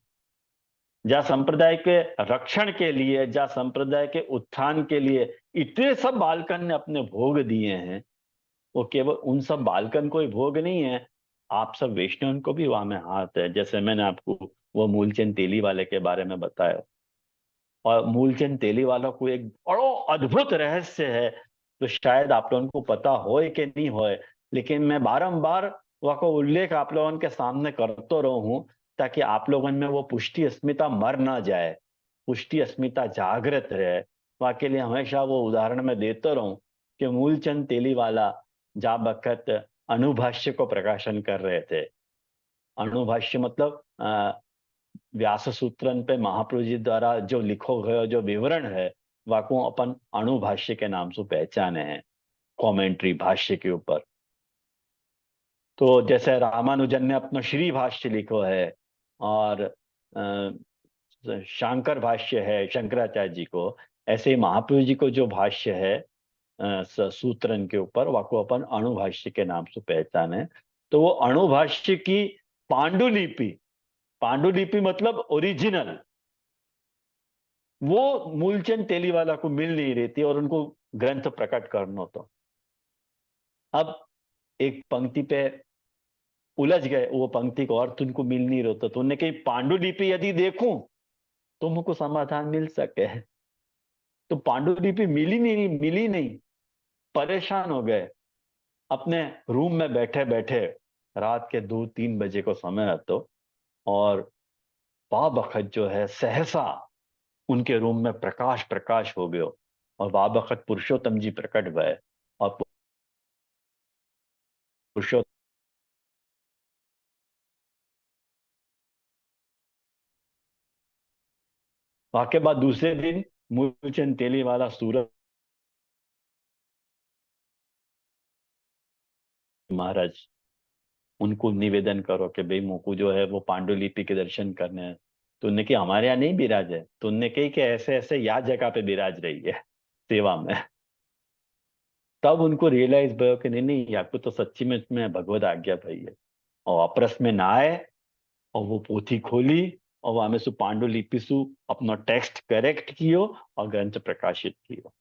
जहाँ संप्रदाय के रक्षण के लिए, जहाँ संप्रदाय के उत्थान के लिए इतने सब बालकन ने अपने भोग दिए हैं, वो केवल उन सब बालकन को ही भोग नहीं है, आप सब वैष्णव को भी वहां में हाथ है। जैसे मैंने आपको वो मूलचंद तेली वाले के बारे में बताया, और मूलचंद तेली वाला को एक बड़ो अद्भुत रहस्य है, तो शायद आप लोगों को पता हो कि नहीं हो, लेकिन मैं बारंबार वह को उल्लेख आप लोगों के सामने करते रहा हूं, ताकि आप लोगों में वो पुष्टि अस्मिता मर ना जाए, पुष्टि अस्मिता जागृत रहे। वह के लिए हमेशा वो उदाहरण में देता रहूं कि मूलचंद तेली वाला जा बखत अनुभाष्य को प्रकाशन कर रहे थे। अनुभाष्य मतलब व्यास सूत्रन पे महाप्रभु जी द्वारा जो लिखो गयो जो विवरण है, वाको अपन अणुभाष्य के नाम से पहचाने हैं, कमेंट्री भाष्य के ऊपर। तो जैसे रामानुजन ने अपना श्री भाष्य लिखो है, और शंकर भाष्य है शंकराचार्य जी को, ऐसे ही महाप्रभु जी को जो भाष्य है सूत्रन के ऊपर, वाको अपन अणुभाष्य के नाम से पहचाने। तो वो अणुभाष्य की पांडुलिपि, पांडुलिपि मतलब ओरिजिनल, वो मूलचंद तेलीवाला को मिल नहीं रही थी और उनको ग्रंथ प्रकट करना तो। अब एक पंक्ति पे उलझ गए, वो पंक्ति को अर्थ उनको मिल नहीं रहा था, तो उन्होंने कही पांडुलिपि यदि देखूं तो मुझको समाधान मिल सके। तो पांडुलिपि मिली नहीं, परेशान हो गए। अपने रूम में बैठे बैठे रात के 2-3 बजे को समय तो, और बाबखत जो है सहसा उनके रूम में प्रकाश प्रकाश हो गयो, और बाबखत पुरुषोत्तम जी प्रकट भय, और पुरुषोत्तम के बाद दूसरे दिन मूलचंद तेली वाला सूरत महाराज उनको निवेदन करो कि भाई मुझको जो है वो पांडुलिपि के दर्शन करने हैं। तो उनने कि हमारे यहाँ नहीं बिराज है, तो उनने कही कि ऐसे ऐसे या जगह पे बिराज रही है सेवा में। तब उनको रियलाइज भयो कि नहीं नहीं, आपको तो सच्ची में इसमें भगवत आज्ञा भाई है। और वापस में ना आए, और वो पोथी खोली, और वहां में सु पांडुलिपि सु अपना टेक्स्ट करेक्ट कियो और ग्रंथ प्रकाशित कियो।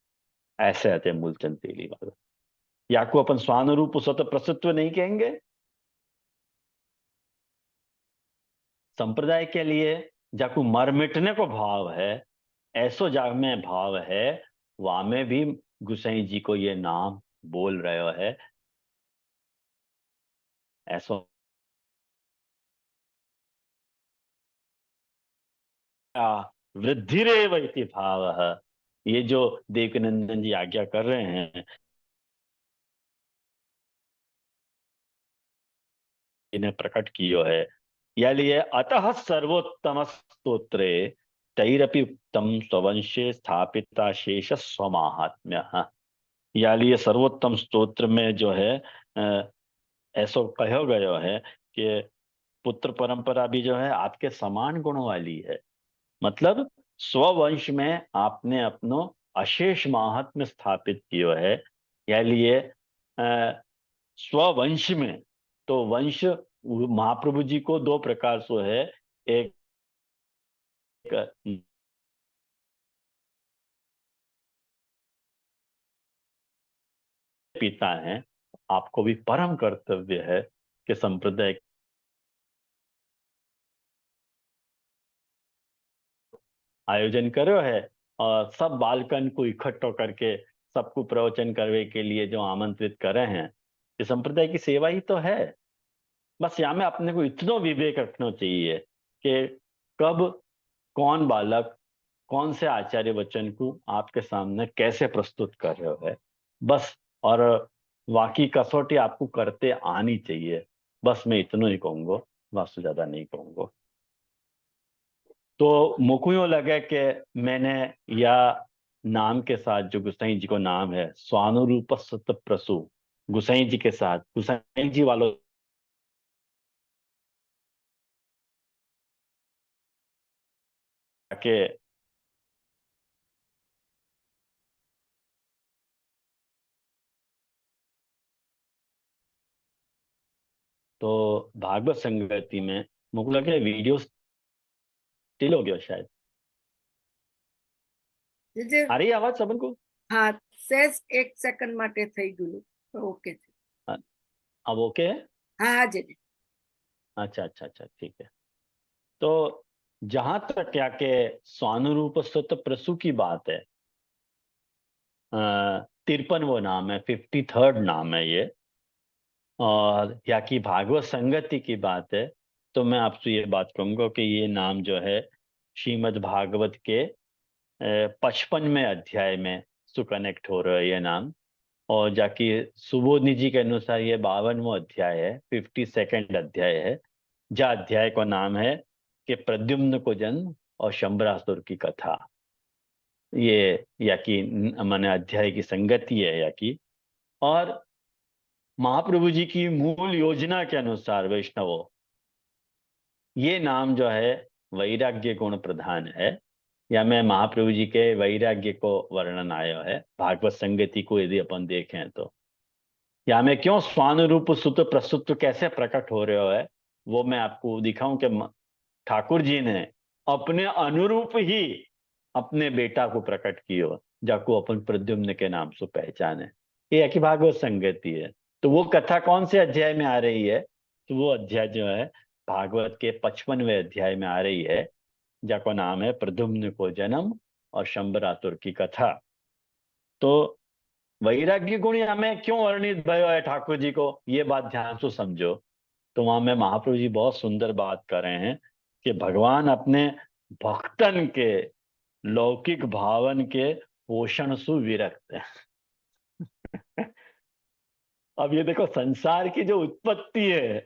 ऐसे आते मूलचंद तेली वाला। या को अपन स्वानुरूप स्वतः प्रसुत्व नहीं कहेंगे। संप्रदाय के लिए जाकू मर मिटने को भाव है, ऐसो जाग में भाव है, वहां में भी गुसाई जी को ये नाम बोल रहे है। ऐसो वृद्धिरेव इति भाव है। ये जो देवकीनंदन जी आज्ञा कर रहे हैं, इन्हें प्रकट कियो है। या लिए अतः सर्वोत्तम स्तोत्रे तैरपि उत्तम स्ववंशे स्थापिता शेष स्वमाहात्म्य। या लिए सर्वोत्तम स्तोत्र में जो है ऐसा कहो गयो है कि पुत्र परंपरा भी जो है आपके समान गुणों वाली है। मतलब स्ववंश में आपने अपनो अशेष महात्म्य स्थापित किया है। या लिए स्ववंश में, तो वंश महाप्रभु जी को दो प्रकार से है। एक पिता है, आपको भी परम कर्तव्य है कि संप्रदाय आयोजन करो है, और सब बालकन को इकट्ठो करके सबको प्रवचन करने के लिए जो आमंत्रित करे हैं, ये संप्रदाय की सेवा ही तो है। बस यहाँ में अपने को इतना विवेक रखना चाहिए कि कब कौन बालक कौन से आचार्य वचन को आपके सामने कैसे प्रस्तुत कर रहे हो है, बस। और वाकई कसौटी आपको करते आनी चाहिए। बस मैं इतना ही कहूंगा, बस ज्यादा नहीं कहूंगा। तो मुझको यूं लगे कि मैंने या नाम के साथ जो गोसाई जी को नाम है स्वानुरूप सत प्रसु, गोसाई जी के साथ गोसाई जी वालों के तो भागवत संगति में मुझे लगे वीडियो स्टिल हो गया शायद। જે आ रही है आवाज सबन को? હા સેજ એક સેકન્ડ માટે થઈ ગયું તો ઓકે છે अब ओके है? હા હા જી अच्छा अच्छा अच्छा, ठीक है। तो जहां तक क्या के स्वानुरूप सत प्रसु की बात है, 53 वो नाम है, 53rd नाम है ये, और या की भागवत संगति की बात है, तो मैं आपसे ये बात कहूंगा कि ये नाम जो है श्रीमद् भागवत के 55वें अध्याय में सुकनेक्ट हो रहा है ये नाम। और जाकि सुबोधनी जी के अनुसार ये 52वां अध्याय है, 52nd अध्याय है, जा अध्याय का नाम है कि प्रद्युम्न को जन्म और शंबरासुर की कथा। ये या की माने अध्याय की संगति है या की। और महाप्रभु जी की मूल योजना के अनुसार वैष्णवों, ये नाम जो है वैराग्य गुण प्रधान है, या में महाप्रभु जी के वैराग्य को वर्णन आयो है भागवत संगति को यदि अपन देखें तो। या में क्यों स्वानुरूप सुत प्रसुत कैसे प्रकट हो रहे है वो मैं आपको दिखाऊं कि ठाकुर जी ने अपने अनुरूप ही अपने बेटा को प्रकट कियो, जाको अपन प्रद्युम्न के नाम से पहचाने। ये की भागवत संगति है। तो वो कथा कौन से अध्याय में आ रही है? तो वो अध्याय जो है भागवत के 55वें अध्याय में आ रही है, जाको नाम है प्रद्युम्न को जन्म और शंबरासुर की कथा। तो वैराग्य गुण हमें क्यों वर्णित भयो है ठाकुर जी को, ये बात ध्यान से समझो। तो वहां में महाप्रभु जी बहुत सुंदर बात कर रहे हैं कि भगवान अपने भक्तन के लौकिक भावन के पोषण सु विरक्त है। अब ये देखो, संसार की जो उत्पत्ति है,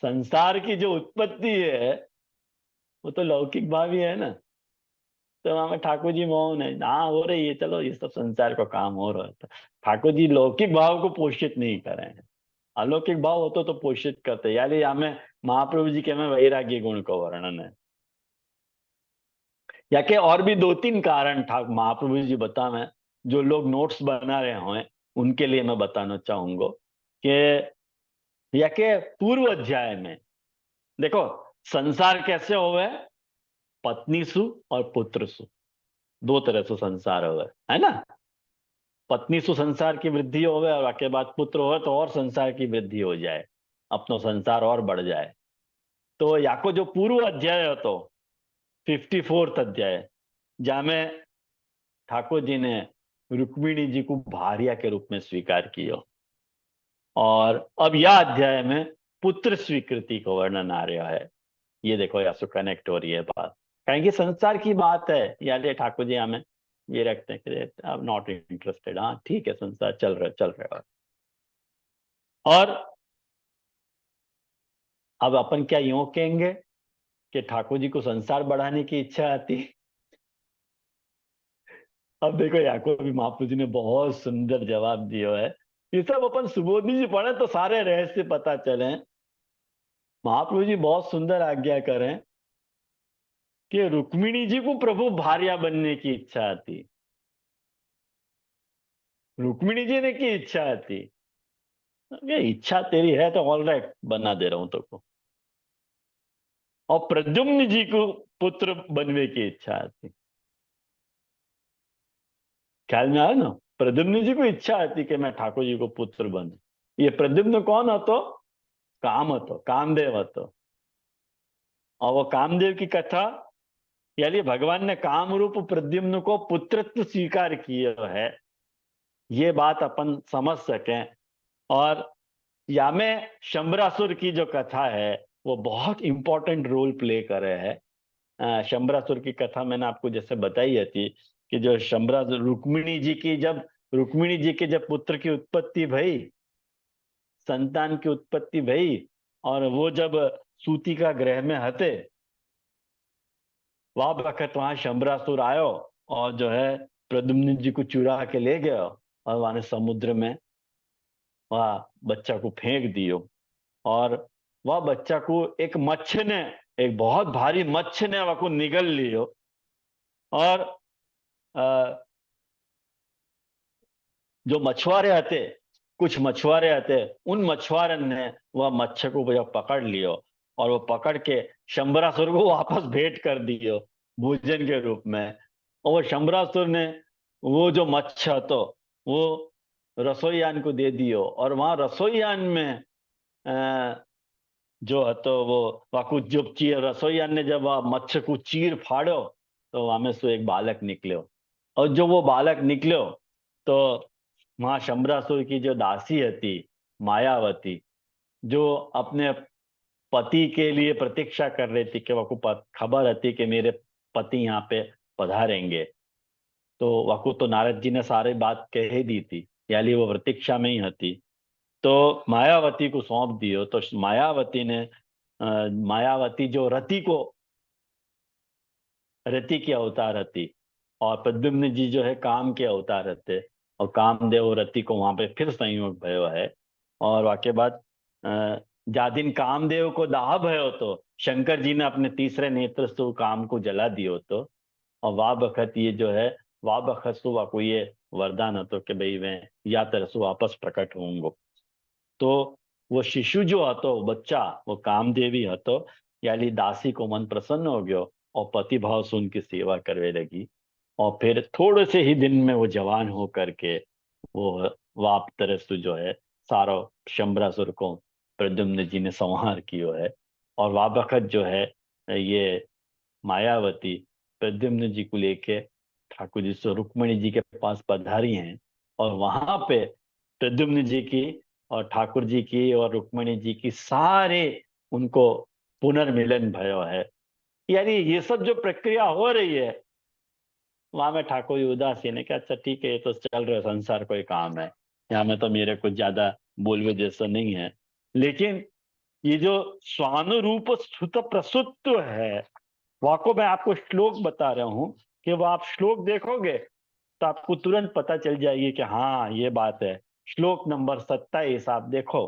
संसार की जो उत्पत्ति है वो तो लौकिक भाव ही है ना। तो वहां में ठाकुर जी मौन है, हाँ हो रही है, चलो ये सब संसार का काम हो रहा है। तो ठाकुर जी लौकिक भाव को पोषित नहीं कर रहे हैं, अलौकिक भाव होतो तो पोषित करते। यानी हमें महाप्रभु जी के में वैराग्य गुण का वर्णन है। या के और भी दो तीन कारण था महाप्रभु जी बता में, जो लोग नोट्स बना रहे हों उनके लिए मैं बताना चाहूंगा कि या के पूर्व अध्याय में देखो संसार कैसे होवे, पत्नी सु और पुत्र सु, दो तरह से संसार होवे है ना। पत्नी सु संसार की वृद्धि होवे और के बाद पुत्र होवे तो और संसार की वृद्धि हो जाए, अपनो संसार और बढ़ जाए। तो याको जो पूर्व अध्याय हो तो 54th अध्याय, जहां में ठाकुर जी ने रुक्मिणी जी को भार्या के रूप में स्वीकार किया, और अब यह अध्याय में पुत्र स्वीकृति का वर्णन आ रहा है। ये देखो या कनेक्ट हो रही है बात, कहीं कि संसार की बात है, यानी ठाकुर जी हमें ये रखते हैं कि अब नॉट इंटरेस्टेड, हाँ ठीक है संसार चल रहा है। और अब अपन क्या यूं कहेंगे कि ठाकुर जी को संसार बढ़ाने की इच्छा आती। अब देखो याको भी महाप्रभु जी ने बहुत सुंदर जवाब दिया है। ये सब अपन सुबोधनी जी पढ़े तो सारे रहस्य पता चले। महाप्रभु जी बहुत सुंदर आज्ञा करें कि रुक्मिणी जी को प्रभु भार्या बनने की इच्छा आती, रुक्मिणी जी ने की इच्छा आती। ये इच्छा तेरी है तो ऑल राइट बना दे रहा हूं तो को। और प्रद्युम्न जी को पुत्र बनने की इच्छा आती, ख्याल में आया ना। प्रद्युम्न जी को इच्छा आती कि मैं ठाकुर जी को पुत्र बनूं। ये प्रद्युम्न कौन હતો? काम હતો, कामदेव હતો। और वो कामदेव की कथा, यानी भगवान ने काम रूप प्रद्युम्न को पुत्रत्व स्वीकार किया है, ये बात अपन समझ सकें। और या में शंबरासुर की जो कथा है वो बहुत इंपॉर्टेंट रोल प्ले कर रहे हैं। शंबरासुर की कथा मैंने आपको जैसे बताई थी कि जो शंबरासुर रुक्मिणी जी के जब पुत्र की उत्पत्ति भई, संतान की उत्पत्ति भई, और वो जब सूतिका ग्रह में हते, वह वक्त वहां शंबरासुर आयो और जो है प्रद्युम्न जी को चुरा के ले गया और वहां समुद्र में वह बच्चा को फेंक दियो। और वह बच्चा को एक मच्छ ने, एक बहुत भारी मच्छ ने वह को निगल लियो। और अ, जो मछुआरे आते, कुछ मछुआरे आते, उन मछुआरन ने वह मच्छ को जब पकड़ लियो और वो पकड़ के शंबरासुर को वापस भेंट कर दियो भोजन के रूप में। और वो शंबरासुर ने वो जो मच्छ तो वो रसोईयान को दे दियो। और वहां रसोईयान में जो है तो वो वाकु जब चीर रसोईयान ने जब वह मच्छ को चीर फाड़ो तो वहां में से एक बालक निकलो। और जो वो बालक निकलो तो वहां शंबरासुर की जो दासी थी मायावती, जो अपने पति के लिए प्रतीक्षा कर रही थी कि वह को खबर थी कि मेरे पति यहाँ पे पधारेंगे, तो वकु तो नारद जी ने सारी बात कह ही दी थी, यानी वो प्रतीक्षा में ही थी। तो मायावती को सौंप दियो। तो मायावती ने मायावती जो रति को, रति के अवतार रति, और प्रद्युम्न जी जो है काम के अवतार रहते। और कामदेव और रति को वहां पे फिर संयोग भयो है। और वाके बाद जा दिन कामदेव को दाह भयो तो शंकर जी ने अपने तीसरे नेत्र से वो काम को जला दियो तो। और वाह बखत ये जो है, वाह बखत सु वाको ये वरदान હતો कि भाई मैं या तरसु वापस प्रकट होऊंगो। तो वो शिशु जो હતો, बच्चा, वो कामदेवी હતો, यानी दासी को मन प्रसन्न हो गयो और पति भाव से उनकी सेवा करने लगी। और फिर थोड़े से ही दिन में वो जवान हो करके वो वाप तरसु जो है सारो शंबरासुर को प्रद्युम्न जी ने संहार कियो है। और वह बखत जो है ये मायावती प्रद्युम्न जी को लेके ठाकुर जी से रुक्मिणी जी के पास पधारी हैं। और वहां पे प्रद्युम्न जी की और ठाकुर जी की और रुक्मिणी जी की सारे उनको पुनर्मिलन भयो है। यानी ये सब जो प्रक्रिया हो रही है वहां में ठाकुर जी उदासीन है कि अच्छा ठीक है, ये तो चल रहा है, संसार कोई काम है, यहाँ में तो मेरे कुछ ज्यादा बोलवे जैसा नहीं है। लेकिन ये जो स्वानुरूप स्तुत प्रसुत्व है, वाको मैं आपको श्लोक बता रहा हूं कि वो आप श्लोक देखोगे तो आपको तुरंत पता चल जाएगी कि हाँ ये बात है। श्लोक नंबर 27 आप देखो।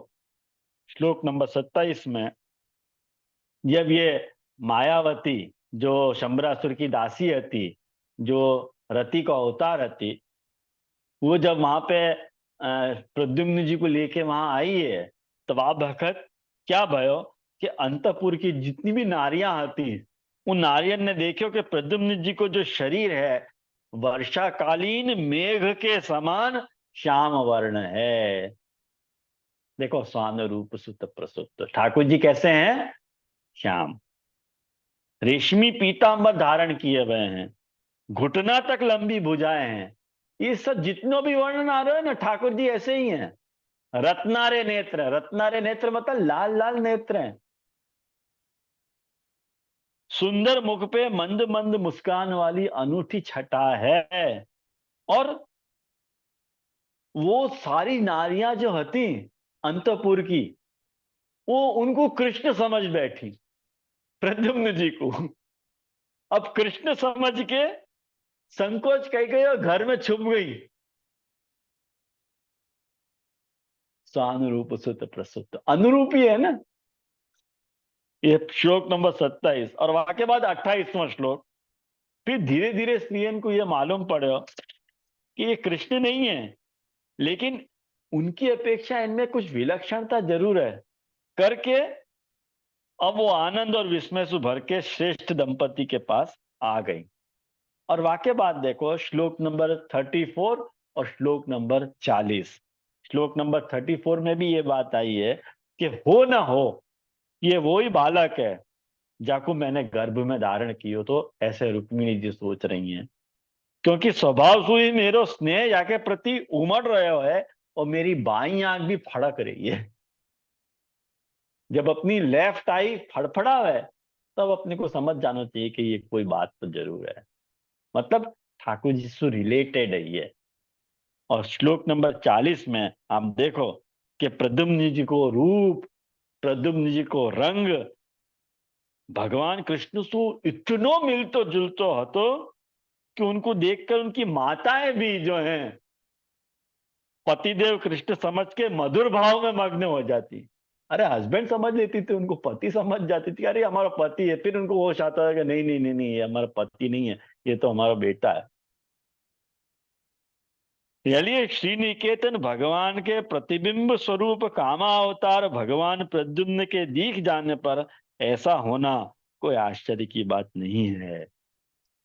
श्लोक नंबर 27 में जब ये मायावती जो शंबरासुर की दासी थी, जो रति का अवतार थी, वो जब वहां पे प्रद्युम्न जी को लेके वहां आई है, तो वह बखत क्या भयो कि अंतपुर की जितनी भी नारियां आती, उन नारियन ने देखो कि प्रद्युम्न जी को जो शरीर है वर्षाकालीन मेघ के समान श्याम वर्ण है। देखो स्वान रूप सुत प्रसुत, ठाकुर जी कैसे हैं? श्याम, रेशमी पीतांबर धारण किए हुए हैं, घुटना तक लंबी भुजाएं हैं। ये सब जितनों भी वर्णन आ रहे हैं ना, ठाकुर जी ऐसे ही हैं। रत्नारे नेत्र, रत्नारे नेत्र मतलब लाल लाल नेत्र हैं। सुंदर मुख पे मंद मंद मुस्कान वाली अनूठी छटा है। और वो सारी नारियां जो हती अंतपुर की, वो उनको कृष्ण समझ बैठी, प्रद्युम्न जी को। अब कृष्ण समझ के संकोच कह गई और घर में छुप गई। स्वानुरूप सुत प्रसुत, अनुरूपी है ना। ये श्लोक नंबर 27। और वहां के बाद 28वां श्लोक। फिर धीरे धीरे स्त्रियन को यह मालूम पड़ा कि ये कृष्ण नहीं है, लेकिन उनकी अपेक्षा इनमें कुछ विलक्षणता जरूर है करके अब वो आनंद और विस्मय से भर के श्रेष्ठ दंपति के पास आ गई। और वाक्य बात देखो, श्लोक नंबर 34 और श्लोक नंबर 40। श्लोक नंबर 34 में भी ये बात आई है कि हो ना हो ये वो ही बालक है जाको मैंने गर्भ में धारण कियो। तो ऐसे रुक्मिणी जी सोच रही हैं, क्योंकि स्वभाव से ही मेरो स्नेह जाके प्रति उमड़ रहा है और मेरी बाई आंख भी फड़क रही है। जब अपनी लेफ्ट आई फड़फड़ा है तब अपने को समझ जाना चाहिए कि ये कोई बात तो जरूर है। मतलब ठाकुर जी से रिलेटेड है ये। और श्लोक नंबर 40 में आप देखो कि प्रद्युम्न जी को रूप, प्रद्युम्न जी को रंग भगवान कृष्ण सु इतनो मिलतो जुलतो हतो कि उनको देखकर उनकी माताएं भी जो हैं पतिदेव कृष्ण समझ के मधुर भाव में मग्न हो जाती। अरे हस्बैंड समझ लेती थी, उनको पति समझ जाती थी, अरे हमारा पति है। फिर उनको होश आता है कि नहीं नहीं नहीं नहीं, ये हमारा पति नहीं है, ये तो हमारा बेटा है। चलिए, श्री निकेतन भगवान के प्रतिबिंब स्वरूप कामावतार भगवान प्रद्युम्न के दिख जाने पर ऐसा होना कोई आश्चर्य की बात नहीं है।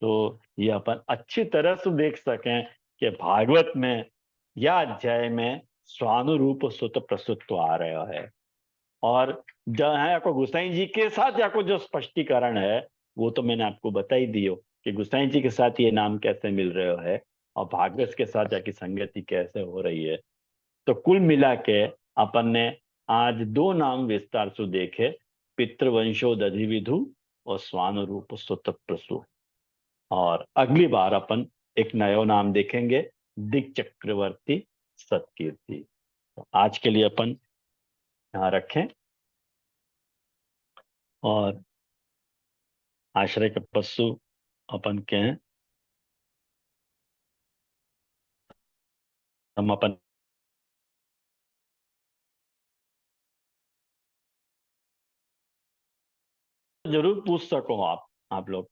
तो ये अपन अच्छी तरह से देख सकें कि भागवत में या अध्याय में स्वानुरूप सुत प्रस्तुत तो आ रहा है। और जहाँ आपको गोसाई जी के साथ आपको जो स्पष्टीकरण है वो तो मैंने आपको बता ही दियो कि गोसाई जी के साथ ये नाम कैसे मिल रहे है और भागवत के साथ जाकी संगति कैसे हो रही है। तो कुल मिला के अपन ने आज दो नाम विस्तार से देखे, पितृवंशोदधि विधु और स्वानुरूप सुत प्रसु। और अगली बार अपन एक नया नाम देखेंगे, दिक चक्रवर्ती सतकीर्ति। तो आज के लिए अपन यहाँ रखें और आश्रय के पशु अपन के हैं। हम अपन जरूर पूछ सको आप लोग।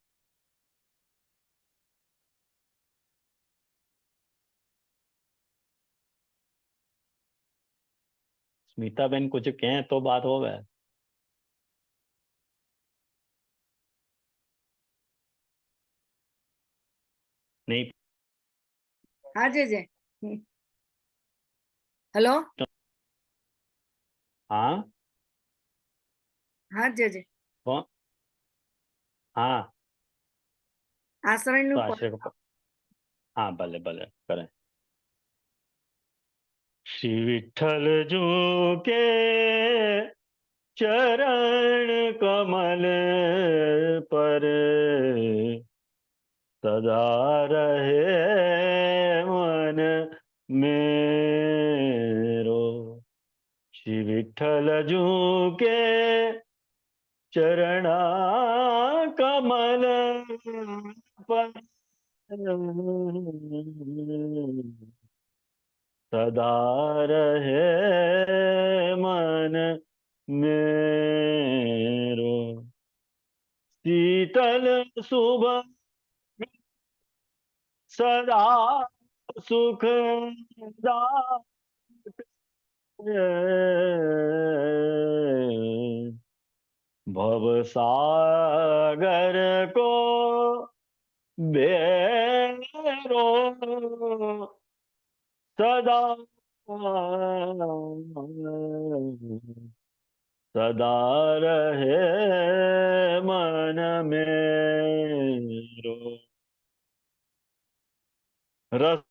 स्मिता बहन कुछ कहें तो बात हो गए। नहीं। हाँ जी जी। हेलो। हाँ। हाँ जी जी। कौन? हाँ। आश्रय तो નું आश्रय को हाँ, भले भले करें। श्री विठल जू के चरण कमल पर सदा रहे मन मेरो। श्री विठल जू के चरणा कमल पर सदा रहे मन मेरो। शीतल सुबह सदा सुख भव सागर को बेरो सदा सदा रहे मन मेरो। रस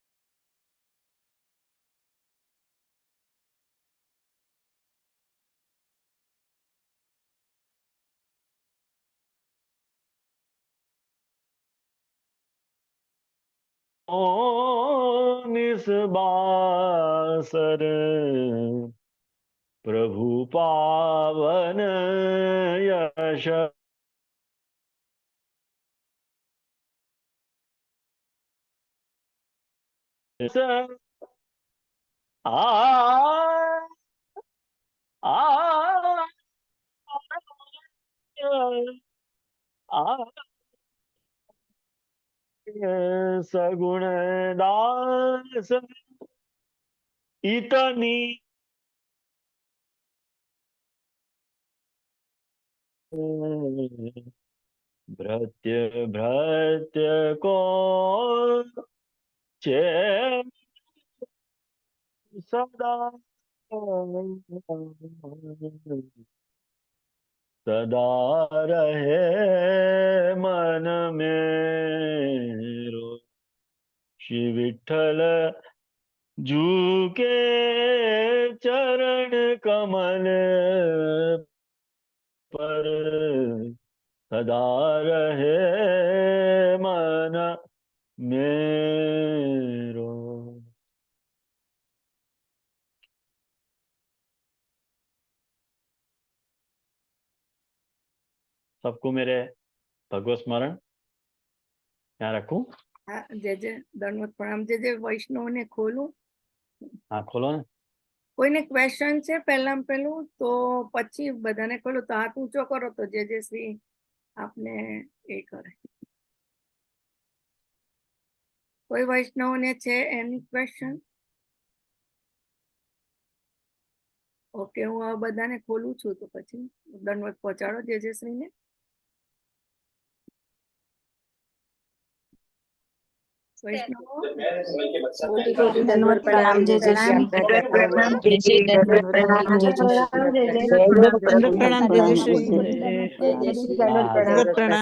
निस्बासर प्रभु पावन यश आ आ आ सगुण दास इतनी भृत्य भृत्य को चैन सदा सदा रहे मन मेरो। श्री विठ्ठल जू के चरण कमल पर सदा रहे मन मेरो। सबको मेरे भगवत स्मरण यहाँ रखूं। हाँ, जय दंडवत प्रणाम। जय वैष्णव ने खोलूं। हाँ खोलो ने। કોઈને ક્વેશ્ચન છે પહેલામાં પેલું તો પછી બધાને ખોલું તો હાથ ઊંચો કરો તો જે શ્રી આપને એ કરે. કોઈ વૈષ્ણવને છે એની ક્વેશ્ચન? ઓકે, હું હવે બધાને ખોલું છું તો પછી દંડવત પહોંચાડો જે શ્રીને. વૈષ્ણવ धन्यवाद प्रणाम जय जय श्री दंडवत प्रणाम जय जय धन्यवाद प्रणाम जय जय श्री दंडवत धन्यवाद प्रणाम जय जय श्री जय जय श्री धन्यवाद प्रणाम